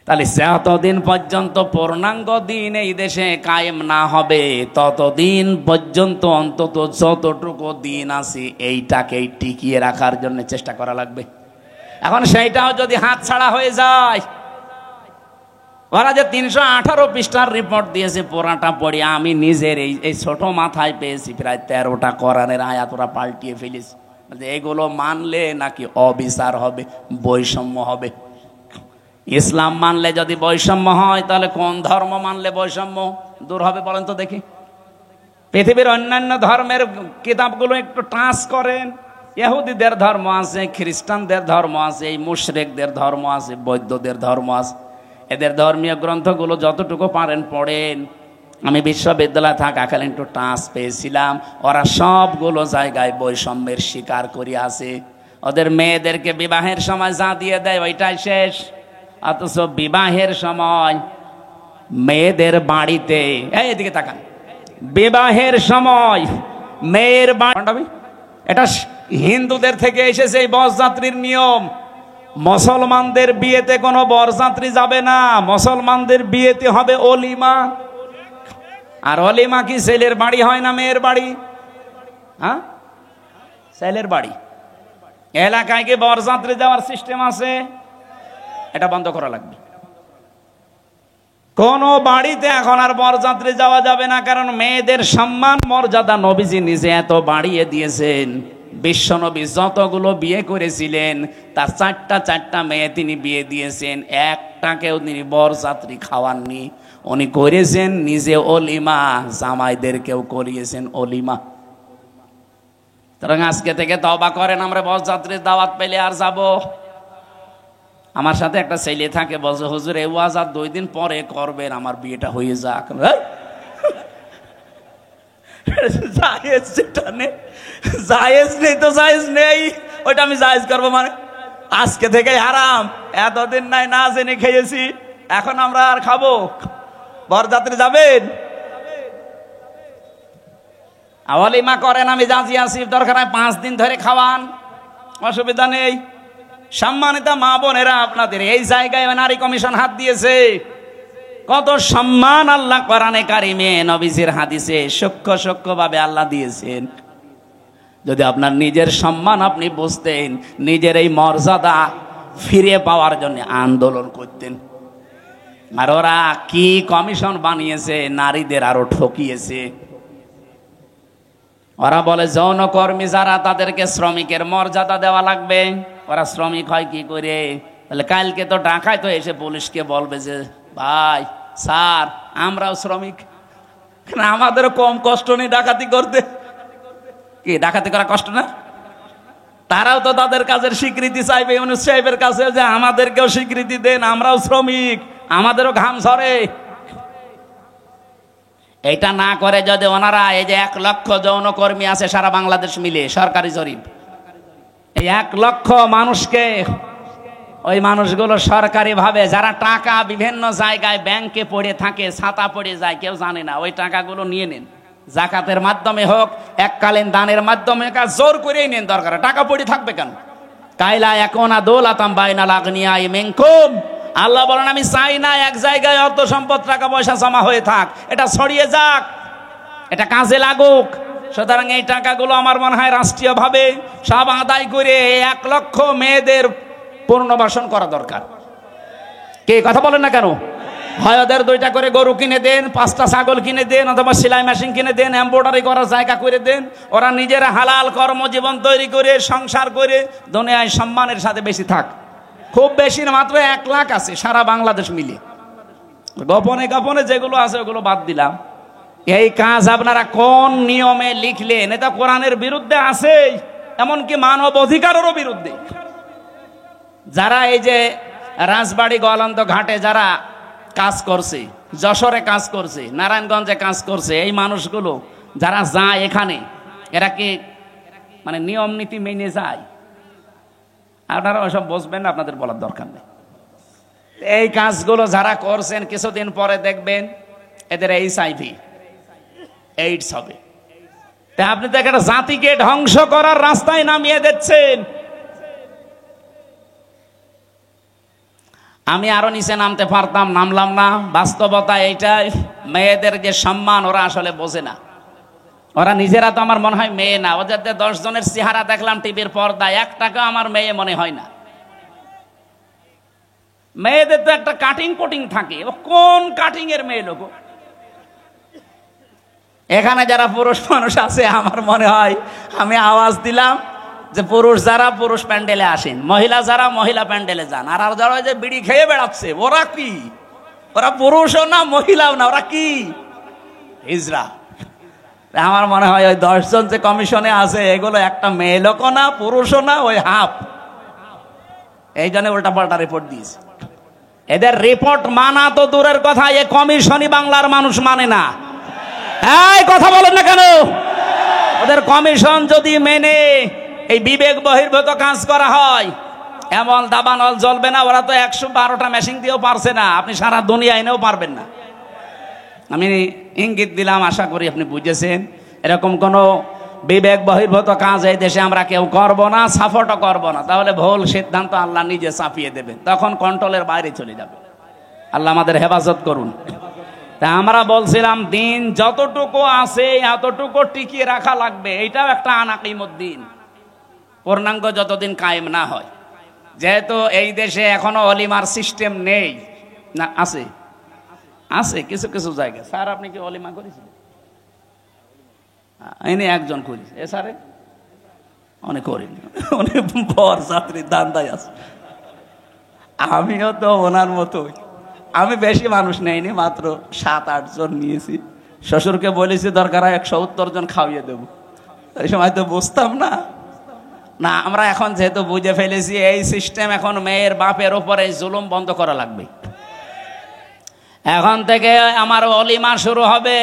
তাহলে যতদিন পর্যন্ত পূর্ণাঙ্গ দিন এই দেশে কায়েম না হবে, ততদিন পর্যন্ত অন্তত যতটুকু দিন আছে এইটাকেই টিকিয়ে রাখার জন্য চেষ্টা করা লাগবে। এখন সেইটাও যদি হাতছাড়া হয়ে যায়, ওরা যে 318 পৃষ্ঠার রিপোর্ট দিয়েছে, পুরাটা পড়ি আমি নিজের এই ছোট মাথায় পেয়েছি প্রায় 13টা কোরআনের আয়াত ওরা পাল্টিয়ে ফেলেছে। এগুলো মানলে নাকি অবিচার হবে, বৈষম্য হবে। ইসলাম মানলে যদি বৈষম্য হয়, তাহলে কোন ধর্ম মানলে বৈষম্য দূর হবে বলেন তো দেখি? পৃথিবীর অন্যান্য ধর্মের কিতাবগুলো একটু টাচ করেন। ইহুদিদের ধর্ম আছে, খ্রিস্টানদের ধর্ম আছে, এই মুশরিকদের ধর্ম আছে, বৌদ্ধদের ধর্ম আছে। এদের ধর্মীয় গ্রন্থগুলো যতটুকু পারেন পড়েন। আমি বিশ্ববিদ্যালয়ে থাকাকালীন একটু টাচ পেয়েছিলাম, ওরা সবগুলো জায়গায় বৈষম্যের শিকার করে আছে। ওদের মেয়েদেরকে বিবাহের সময় যা দিয়ে দেয় ওইটাই শেষ, অথচ বিবাহের সময় মেয়েদের বাড়িতে, এদিকে তাকান, বিবাহের সময় মেয়ের বাড়ি, এটা হিন্দুদের থেকে এসেছে এই বরযাত্রীর নিয়ম। মুসলমানদের বিয়েতে কোনো বরযাত্রী যাবে না, মুসলমানদের বিয়েতে হবে অলিমা। আর অলিমা কি ছেলের বাড়ি হয় না মেয়ের বাড়ি? হ্যাঁ, ছেলের বাড়ি। এলাকায় কি বরযাত্রী যাওয়ার সিস্টেম আছে? এটা বন্ধ করা লাগবে। কোন বাড়িতে এখন আর বরযাত্রী যাওয়া যাবে না, কারণ মেয়েদের সম্মান মর্যাদা নবীজি নিজে এত বাড়িয়ে দিয়েছেন। বিশ্বনবী যতগুলো বিয়ে করেছিলেন তার 4টা মেয়ে তিনি বিয়ে দিয়েছেন, একটাকেও তিনি বরযাত্রী খাওয়াননি। উনি করেছেন নিজে অলিমা, জামাইদেরকেও করিয়েছেন অলিমা। সুতরাং আজকে থেকে তওবা করেন, আমরা বরযাত্রীর দাওয়াত পেলে আর যাব। আমার সাথে একটা ছেলে থাকে, বলছে হুজুর এই ওয়াজ আর 2 দিন পরে করবেন, আমার বিয়েটা হয়ে যাক। জায়েজ যেটা নেই, জায়েজ নেই তো জায়েজ নেই, ওইটা আমি জায়েজ করবো মানে? আজকে থেকে হারাম। এতদিন নাই না জেনে খেয়েছি, এখন আমরা আর খাবো? বরযাত্রী যাবেন, ওলিমা করেন, আমি রাজি আছি। দরকার হয় 5 দিন ধরে খাওয়ান, অসুবিধা নেই। সম্মানিত মা বোনেরা, আপনাদের এই জায়গায় নারী কমিশন হাত দিয়েছে। কত সম্মান আল্লাহ কোরআনে কারিমে, নবীজির হাদিসে সূক্ষ্ম ভাবে আল্লাহ দিয়েছেন। যদি আপনার নিজের সম্মান আপনি বুঝতেন, নিজের এই মর্যাদা ফিরে পাওয়ার জন্য আন্দোলন করতেন। আর ওরা কি কমিশন বানিয়েছে, নারীদের আরো ঠকিয়েছে। ওরা বলে যৌনকর্মী যারা, তাদেরকে শ্রমিকের মর্যাদা দেওয়া লাগবে। ওরা শ্রমিক হয় কি করে? তাহলে কালকে তো ঢাকায় তো এসে পুলিশকে বলবে যে ভাই স্যার আমরাও শ্রমিক, আমাদেরও কম কষ্ট নেই ডাকাতি করতে। কি ডাকাতি করা কষ্ট না? তারাও তো তাদের কাজের স্বীকৃতি চাইবে ইউনূস সাহেবের কাছে, যে আমাদেরকেও স্বীকৃতি দেন, আমরাও শ্রমিক, আমাদেরও ঘাম ঝরে। এটা না করে যদি ওনারা, এই যে 1 লক্ষ যৌনকর্মী আছে সারা বাংলাদেশ মিলে, সরকারি জরিপ, এই 1 লক্ষ মানুষকে, ওই মানুষগুলো সরকারি ভাবে যারা টাকা বিভিন্ন জায়গায় ব্যাংকে পড়ে থাকে, ছাতা পড়ে যায়, কেউ জানে না, ওই টাকাগুলো নিয়ে নেন, জাকাতের মাধ্যমে হোক, এককালীন দানের মাধ্যমে, জোর করেই নেন, দরকার টাকা পড়ে থাকবে কেন? কাইলা ইয়াকুনা দৌলাতাম বাইনাল আগনিয়াই মিনকুম, আল্লাহ বলেন আমি চাই না এক জায়গায় অর্থ সম্পদ টাকা পয়সা জমা হয়ে থাক, এটা ছড়িয়ে যাক, এটা কাজে লাগুক। সুতরাং এই টাকাগুলো আমার মনে হয় রাষ্ট্রীয়ভাবে সব আদায় করে 1 লক্ষ মেয়েদের পুনর্বাসন করা দরকার। কে কথা বলেন না কেন? হয় ওদের 2টা করে গরু কিনে দেন, 5টা ছাগল কিনে দেন, অথবা সেলাই মেশিন কিনে দেন, এমব্রয়ডারি করার জায়গা করে দেন, ওরা নিজেরা হালাল কর্মজীবন তৈরি করে সংসার করে দুনিয়ায় সম্মানের সাথে বেশি থাক। খুব বেশি না, মাত্র 1 লাখ আছে সারা বাংলাদেশ মিলে। গোপনে গোপনে যেগুলো আছে ওগুলো বাদ দিলাম। এই কাজ আপনারা কোন নিয়মে লিখলেন? এটা কোরআনের বিরুদ্ধে আছে, এমনকি মানব অধিকারেরও বিরুদ্ধে। যারা এই যে রাজবাড়ী গোয়ালন্দ ঘাটে যারা কাজ করছে, যশোরে কাজ করছে, নারায়ণগঞ্জে কাজ করছে, এই মানুষগুলো যারা যায় এখানে, এরা কি মানে নিয়ম নীতি মেনে যায়? আপনারা ওসব বুঝবেন, আপনাদের বলার দরকার নেই। এই কাজগুলো যারা করছেন, কিছুদিন পরে দেখবেন এদের HIV, এইডস হবে। তা আপনি তো একটা জাতিকে ধ্বংস করার রাস্তায় নামিয়ে দিচ্ছেন। আমি আরো নিচে নামতে পারতাম, নামলাম না। বাস্তবতা এইটাই, মেয়েদের যে সম্মান ওরা আসলে বোঝে না। ওরা নিজেরা তো আমার মনে হয় মেয়ে না। ওদের 10 জনের চেহারা দেখলাম টিভির পর্দায়, একটাকে আমার মেয়ে মনে হয় না। মেয়েদের তো একটা কাটিং পটিং থাকে, ও কোন কাটিং এর মেয়ে লোক? এখানে যারা পুরুষ মানুষ আছে, আমার মনে হয় আমি আওয়াজ দিলাম যে পুরুষ যারা পুরুষ প্যান্ডেলে আসেন, মহিলা যারা মহিলা প্যান্ডেলে যান। আর যারা যে বিড়ি খেয়ে বেড়াচ্ছে, ওরা কি? ওরা পুরুষও না, মহিলাও না, ওরা কি? হিজড়া। আমার মনে হয় ওই 10 জন যে কমিশনে আছে, এগুলো একটা মেয়ে লোকও না, পুরুষও না, ওই হাফ। এই জন্য উল্টা পাল্টা রিপোর্ট দিয়েছে। এদের রিপোর্ট মানা তো দূরের কথা, এ কমিশনই বাংলার মানুষ মানে না। এই কথা বলেন না কেন? ওদের কমিশন যদি মেনে এই বিবেক বহির্ভূত কাজ করা হয়, এমন দাবানল জ্বলবে না। ওরা তো 112টা মেশিন দিয়েও পারছে না, আপনি সারা দুনিয়া এনেও পারবেন না। আমি ইঙ্গিত দিলাম, আশা করি আপনি বুঝেছেন। এরকম কোন বিবেক বহির্ভূত কাজ এই দেশে আমরা কেউ করব না, সাপোর্টও করব না। তাহলে ভুল সিদ্ধান্ত আল্লাহ নিজে চাপিয়ে দেবেন, তখন কন্ট্রোলের বাইরে চলে যাবে। আল্লাহ আমাদের হেফাজত করুন। তা আমরা বলছিলাম, দিন যতটুকু আছে এতটুকু টিকিয়ে রাখা লাগবে। এইটাও একটা আনাকিমুদ্দিন, পূর্ণাঙ্গ যতদিন কায়েম না হয়। যেহেতু এই দেশে এখনো অলিমার সিস্টেম নেই, না আছে? আছে কিছু কিছু জায়গায়। স্যার আপনি কি অলিমা করেছিলেন? এনে একজন করিস, এ স্যারে অনেক করিনি, অনেক বর যাত্রীর দান্দায় আছে। আমিও তো ওনার মতোই, আমি বেশি মানুষ নেইনি, মাত্র 7-8 জন নিয়েছি। শ্বশুরকে বলেছি দরকার হয় 170 জন খাওয়িয়ে দেবো। এই সময় তো বুঝতাম না। না, আমরা এখন যেহেতু বুঝে ফেলেছি এই সিস্টেম, এখন মেয়ের বাপের উপরে জুলুম বন্ধ করা লাগবে। এখন থেকে আমার অলিমা শুরু হবে।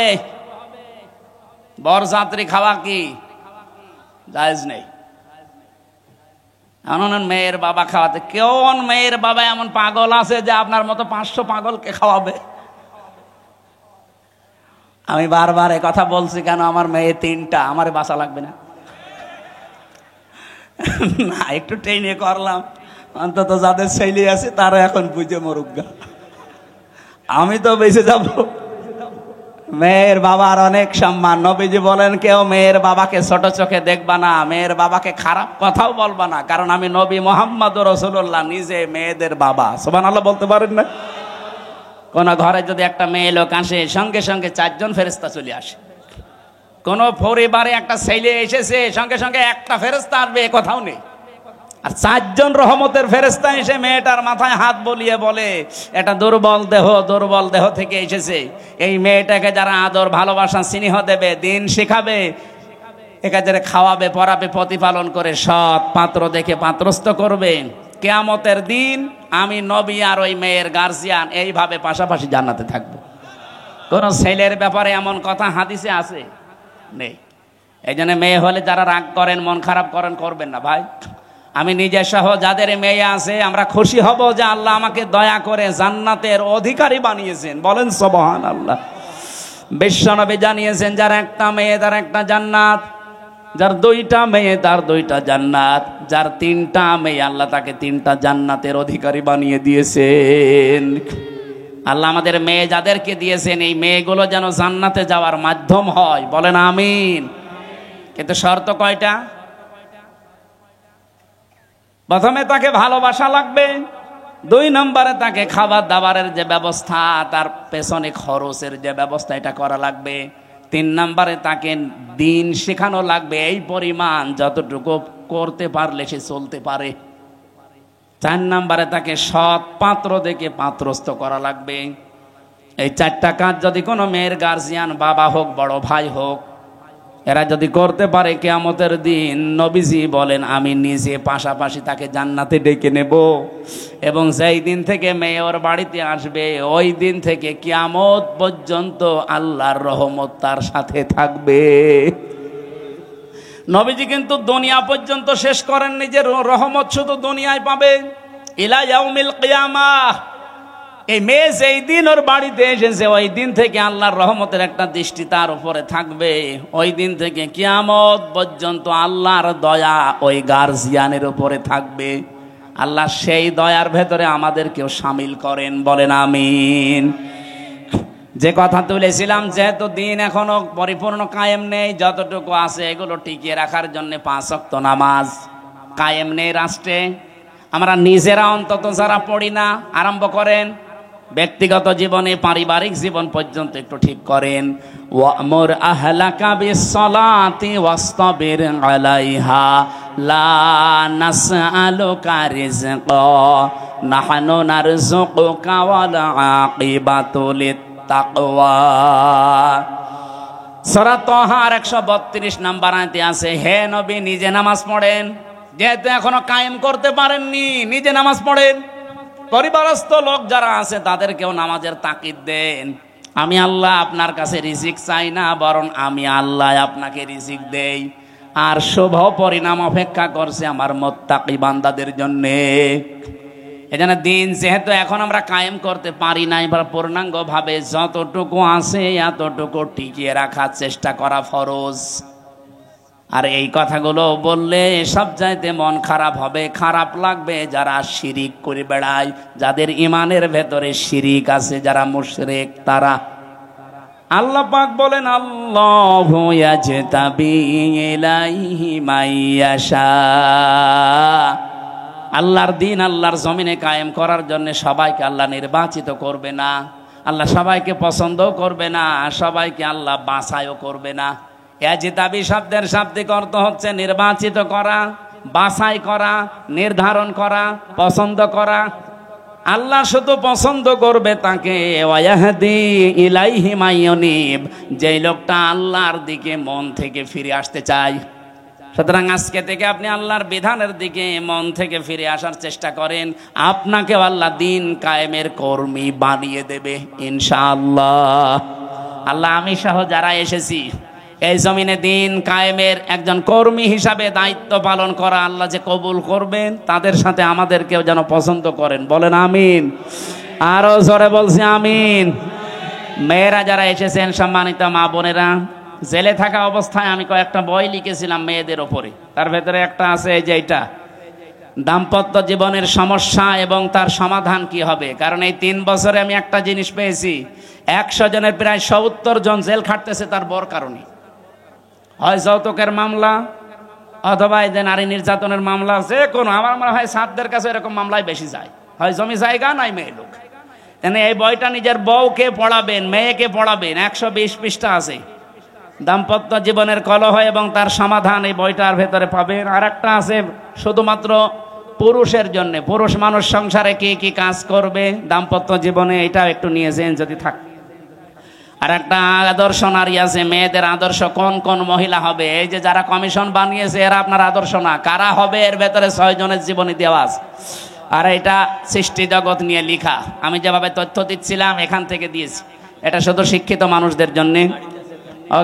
বরযাত্রী খাওয়া কি জায়েজ নেই। এমন মেয়ের বাবা খাওয়াতে, কেমন মেয়ের বাবা এমন পাগল আছে যে আপনার মতো 500 পাগলকে খাওয়াবে? আমি বারবার এ কথা বলছি কেন, আমার মেয়ে 3টা, আমার বাঁচা লাগবে না। না, একটু ট্রেনে করলাম, অন্তত যাদের ছেলে আছে তারা এখন বুঝে মরুক গা, আমি তো বেঁচে যাব। মেয়ের বাবার অনেক সম্মান। নবীজি বলেন, কেউ মেয়ের বাবাকে ছোট চোখে দেখবা না, মেয়ের বাবাকে খারাপ কথাও বলবা না, কারণ আমি নবী মুহাম্মদ রাসূলুল্লাহ নিজে মেয়েদের বাবা। সুবহানাল্লাহ বলতে পারেন না? কোন ঘরে যদি একটা মেয়ে লোক আসে, সঙ্গে সঙ্গে 4 জন ফেরেশতা চলে আসে। কোন পরিবারে একটা ছেলে এসেছে, সঙ্গে সঙ্গে একটা ফেরেশতা আসবে, এ কথাও নেই। আর 4 জন রহমতের ফেরেশতা এসে মেয়েটার মাথায় হাত বলিয়ে বলে, এটা দুর্বল দেহ থেকে এসেছে। এই মেয়েটাকে যারা আদর ভালোবাসা স্নেহ দেবে, দিন শেখাবে, একাধারে খাওয়াবে, পরাবে, প্রতিপালন করে সৎ পাত্র দেখে পাত্রস্থ করবে। কিয়ামতের দিন আমি নবী আর ওই মেয়ের গার্জিয়ান এইভাবে পাশাপাশি জান্নাতে থাকবো। কোন ছেলের ব্যাপারে এমন কথা হাদিসে আছে? নেই। এই জন্য মেয়ে হলে যারা রাগ করেন, মন খারাপ করেন, করবেন না ভাই। আমি নিজে সহ যাদের মেয়ে আছে আমরা খুশি হব যে আল্লাহ আমাকে দয়া করে জান্নাতের অধিকারী বানিয়েছেন। বলেন সুবহানাল্লাহ। বিশ্বনবী জানিয়েছেন যার একটা মেয়ে তার একটা জান্নাত, যার দুইটা মেয়ে তার দুইটা জান্নাত, যার তিনটা মেয়ে আল্লাহ তাকে তিনটা জান্নাতের অধিকারী বানিয়ে দিয়েছেন। আল্লাহ আমাদের মেয়ে যাদেরকে দিয়েছেন এই মেয়েগুলো যেন জান্নাতে যাওয়ার মাধ্যম হয়। বলেন আমিন। কিন্তু শর্ত কয়টা? প্রথমে তাকে ভালোবাসা লাগবে, 2 নম্বরে তাকে খাবার দাবারের যে ব্যবস্থা, তার পেছনে খরচের যে ব্যবস্থা এটা করা লাগবে, 3 নম্বরে তাকে দিন শেখানো লাগবে এই পরিমাণ যতটুকু করতে পারলে সে চলতে পারে। 4 নম্বরে তাকে সৎ পাত্র দেখে পাত্রস্থ করা লাগবে। এই 4টা কাজ যদি কোনো মেয়ের গার্জিয়ান, বাবা হোক বড় ভাই হোক, এরা যদি করতে পারে কিয়ামতের দিন নবীজি বলেন আমি নিজে পাশাপাশি তাকে জান্নাতে ডেকে নেব। এবং যেই দিন থেকে মেয়ে ওর বাড়িতে আসবে ওই দিন থেকে কিয়ামত পর্যন্ত আল্লাহর রহমত তার সাথে থাকবে। নবীজি কিন্তু দুনিয়া পর্যন্ত শেষ করেননি যে রহমত শুধু দুনিয়ায় পাবে। ইলা ইয়াউমিল কিয়ামাহ, এই মেয়ে যেই দিন ওর বাড়িতে এসেছে ওই দিন থেকে আল্লাহর রহমতের একটা দৃষ্টি তার উপরে থাকবে। ওই দিন থেকে কিয়ামত পর্যন্ত আল্লাহর দয়া ওই গার্জিয়ানের উপরে থাকবে। আল্লাহ সেই দয়ার ভেতরে আমাদেরকেও শামিল করেন। বলেন আমিন। যে কথা তুলেছিলাম, যেহেতু দিন এখনো পরিপূর্ণ কায়েম নেই, যতটুকু আছে এগুলো টিকিয়ে রাখার জন্য 5 ওয়াক্ত নামাজ কায়েম নেই রাষ্ট্রে। আমরা নিজেরা অন্তত যারা পড়ি না, আরম্ভ করেন ব্যক্তিগত জীবনে, পারিবারিক জীবন পর্যন্ত একটু ঠিক করেন। ওয়ামুর আহলাকা বিসসালাতি ওয়াসতাবির আলাইহা লা নাসআলুকা রিজকা নাহনু নারযুকুকা ওয়াল আকিবাতু লিত্তাকওয়া। সূরা তাহার 132 নম্বর আয়াতে আছে, হে নবী নিজে নামাজ পড়েন। যেহেতু এখনো কায়েম করতে পারেননি, নিজে নামাজ পড়েন। পরিবারস্থ লোক যারা আছে তাদেরকেও নামাজের তাকিদ দেন। আমি আল্লাহ আপনার কাছে রিজিক চাই না, বরং আমি আল্লাহ আপনাকে রিজিক দেই। আর শুভ পরিণাম অপেক্ষা করছে আমার মুত্তাকি বান্দাদের জন্য। এজন্য দিন যেহেতু এখন আমরা কায়েম করতে পারি না, এবার পূর্ণাঙ্গ ভাবে যতটুকু আছে এতটুকু টিকিয়ে রাখার চেষ্টা করা ফরজ। আর এই কথাগুলো বললে সব চাইতে মন খারাপ হবে, খারাপ লাগবে যারা শিরিক করে বেড়ায়, যাদের ইমানের ভেতরে শিরিক আছে, যারা মুশরিক তারা। আল্লাহ পাক বলেন আল্লাহু ইয়াজতাবি ইলাইহি মাইয়াশা। আল্লাহর দিন আল্লাহর জমিনে কায়েম করার জন্য সবাইকে আল্লাহ নির্বাচিত করবে না। আল্লাহ সবাইকে পছন্দও করবে না, সবাইকে আল্লাহ বাছাইও করবে না। ইয়াজতাবি শব্দের শাব্দিক অর্থ হচ্ছে নির্বাচিত করা, বাছাই করা, নির্ধারণ করা, পছন্দ করা। আল্লাহ শুধু পছন্দ করবে তাকে, ওয়াহদি ইলাইহি মাইয়ুনিব, যেই লোকটা আল্লাহর দিকে মন থেকে ফিরে আসতে চায়। সুতরাং আজকে থেকে আপনি আল্লাহর বিধানের দিকে মন থেকে ফিরে আসার চেষ্টা করেন, আপনাকে আল্লাহ দিন কায়েমের কর্মী বানিয়ে দেবে ইনশাআল্লাহ। আল্লাহ আমি সহ যারা এসেছি এই জমিনে দিন কায়েমের একজন কর্মী হিসাবে দায়িত্ব পালন করা আল্লাহ যে কবুল করবেন, তাদের সাথে আমাদেরকেও যেন পছন্দ করেন। বলেন আমিন। আরো জোরে বলছি আমিন। মেয়েরা যারা এসেছেন, সম্মানিত মা বোনেরা, জেলে থাকা অবস্থায় আমি কয়েকটা বই লিখেছিলাম মেয়েদের ওপরে। তার ভেতরে একটা আছে এই যে এটা, দাম্পত্য জীবনের সমস্যা এবং তার সমাধান কি হবে। কারণ এই 3 বছরে আমি একটা জিনিস পেয়েছি, 100 জনের প্রায় 70 জন জেল খাটতেছে তার বর কারণে। হয় যৌতুকের মামলা, অথবা এই যে নারী নির্যাতনের মামলা, যে কোনো, আমার মনে হয় সাতদের কাছে এরকম মামলায় বেশি যায়। হয় জমি জায়গা নাই মেয়ে লোক। এই বইটা নিজের বউকে পড়াবেন, মেয়েকে পড়াবেন, 120 পৃষ্ঠা আছে। দাম্পত্য জীবনের কলহ এবং তার সমাধান এই বইটার ভেতরে পাবেন। আর একটা আছে শুধুমাত্র পুরুষের জন্য, পুরুষ মানুষ সংসারে কি কি কাজ করবে দাম্পত্য জীবনে, এটাও একটু নিয়েছেন যদি থাকে। আর একটা আদর্শ নারী আছে, মেয়েদের আদর্শ কোন কোন মহিলা হবে। এই যে যারা কমিশন বানিয়েছে এরা আপনার আদর্শ না, কারা হবে এর ভেতরে 6 জনের জীবনী দেওয়া আছে। আর এটা সৃষ্টি জগৎ নিয়ে লেখা, আমি যেভাবে তথ্য দিচ্ছিলাম এখান থেকে দিয়েছি। এটা শুধু শিক্ষিত মানুষদের জন্যে।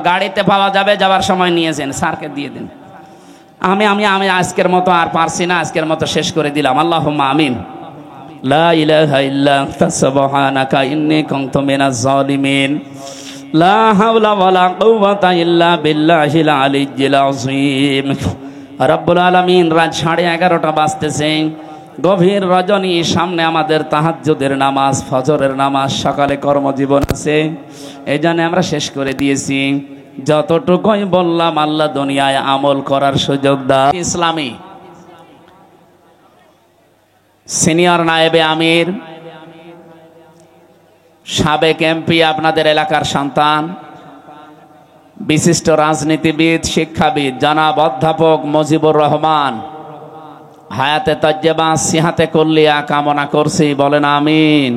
গাড়িতে পাওয়া যাবে, যাওয়ার সময় নিয়েছেন, স্যারকে দিয়ে দিন। আমি আমি আমি আজকের মতো আর পারছি না, আজকের মতো শেষ করে দিলাম। আল্লাহুম্মা আমিন। লা ইলাহা ইল্লা আনতা সুবহানাকা ইন্নী কুনতু মিনাজ জালিমিন। লা হাওলা ওয়ালা কুওয়াতা ইল্লা বিল্লাহিল আলিয়্যিল আযীম। রব্বুল আলামিন, রাত 11:30 বাজতেছে, গভীর রজনী, সামনে আমাদের তাহাজ্জুদের নামাজ, ফজরের নামাজ, সকালে কর্মজীবন আছে। এই জন্য আমরা শেষ করে দিয়েছি। যতটুকুই বললাম আল্লাহ দুনিয়ায় আমল করার সুযোগ দাও। ইসলামী সিনিয়র নায়েবে আমির, সাবেক এমপি, আপনাদের এলাকার সন্তান, বিশিষ্ট রাজনীতিবিদ, শিক্ষাবিদ জনাব অধ্যাপক মুজিবুর রহমান, হায়াতে তজ্জেবা সিহাতে কুল্লিয়া কামনা করছি, বলেন আমিন।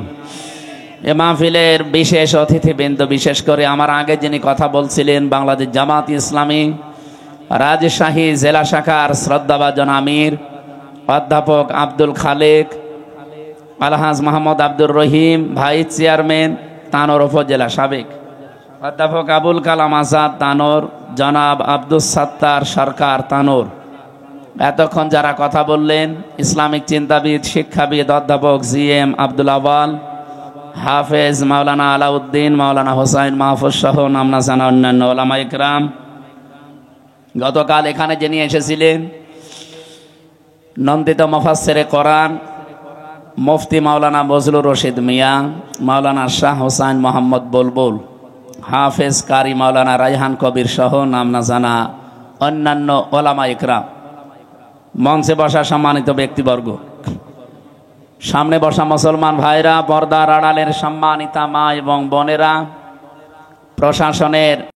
এ মাহফিলের বিশেষ অতিথিবৃন্দ, বিশেষ করে আমার আগে যিনি কথা বলছিলেন, বাংলাদেশ জামাত ইসলামী রাজশাহী জেলা শাখার শ্রদ্ধাভাজন আমির অধ্যাপক আব্দুল খালেক, আলহাজ মোহাম্মদ আব্দুর রহিম, ভাইস চেয়ারম্যান তানোর উপজেলা, সাবেক অধ্যাপক আবুল কালাম আজাদ তানোর, জনাব আব্দুস সাত্তার সরকার তানোর, এতক্ষণ যারা কথা বললেন, ইসলামিক চিন্তাবিদ, শিক্ষাবিদ অধ্যাপক জিএম আব্দুল আওয়াল, হাফেজ মাওলানা আলাউদ্দিন, মাওলানা হোসাইন মাহফুজ সহ নামনা জানা অন্যান্য ওলামা ইকরাম, গতকাল এখানে যিনি এসেছিলেন নন্দিত মুফাসসিরে কোরআন মুফতি মাওলানা বজলুর রশিদ মিয়া, মাওলানা শাহ হোসাইন মোহাম্মদ বুলবুল, হাফেজ কারি মাওলানা রায়হান কবির সহ নামনা জানা অন্যান্য ওলামা ইকরাম, মঞ্চে বসা সম্মানিত ব্যক্তিবর্গ, সামনে বসা মুসলমান ভাইরা, পর্দার আড়ালের সম্মানিতা মা এবং বোনেরা, প্রশাসনের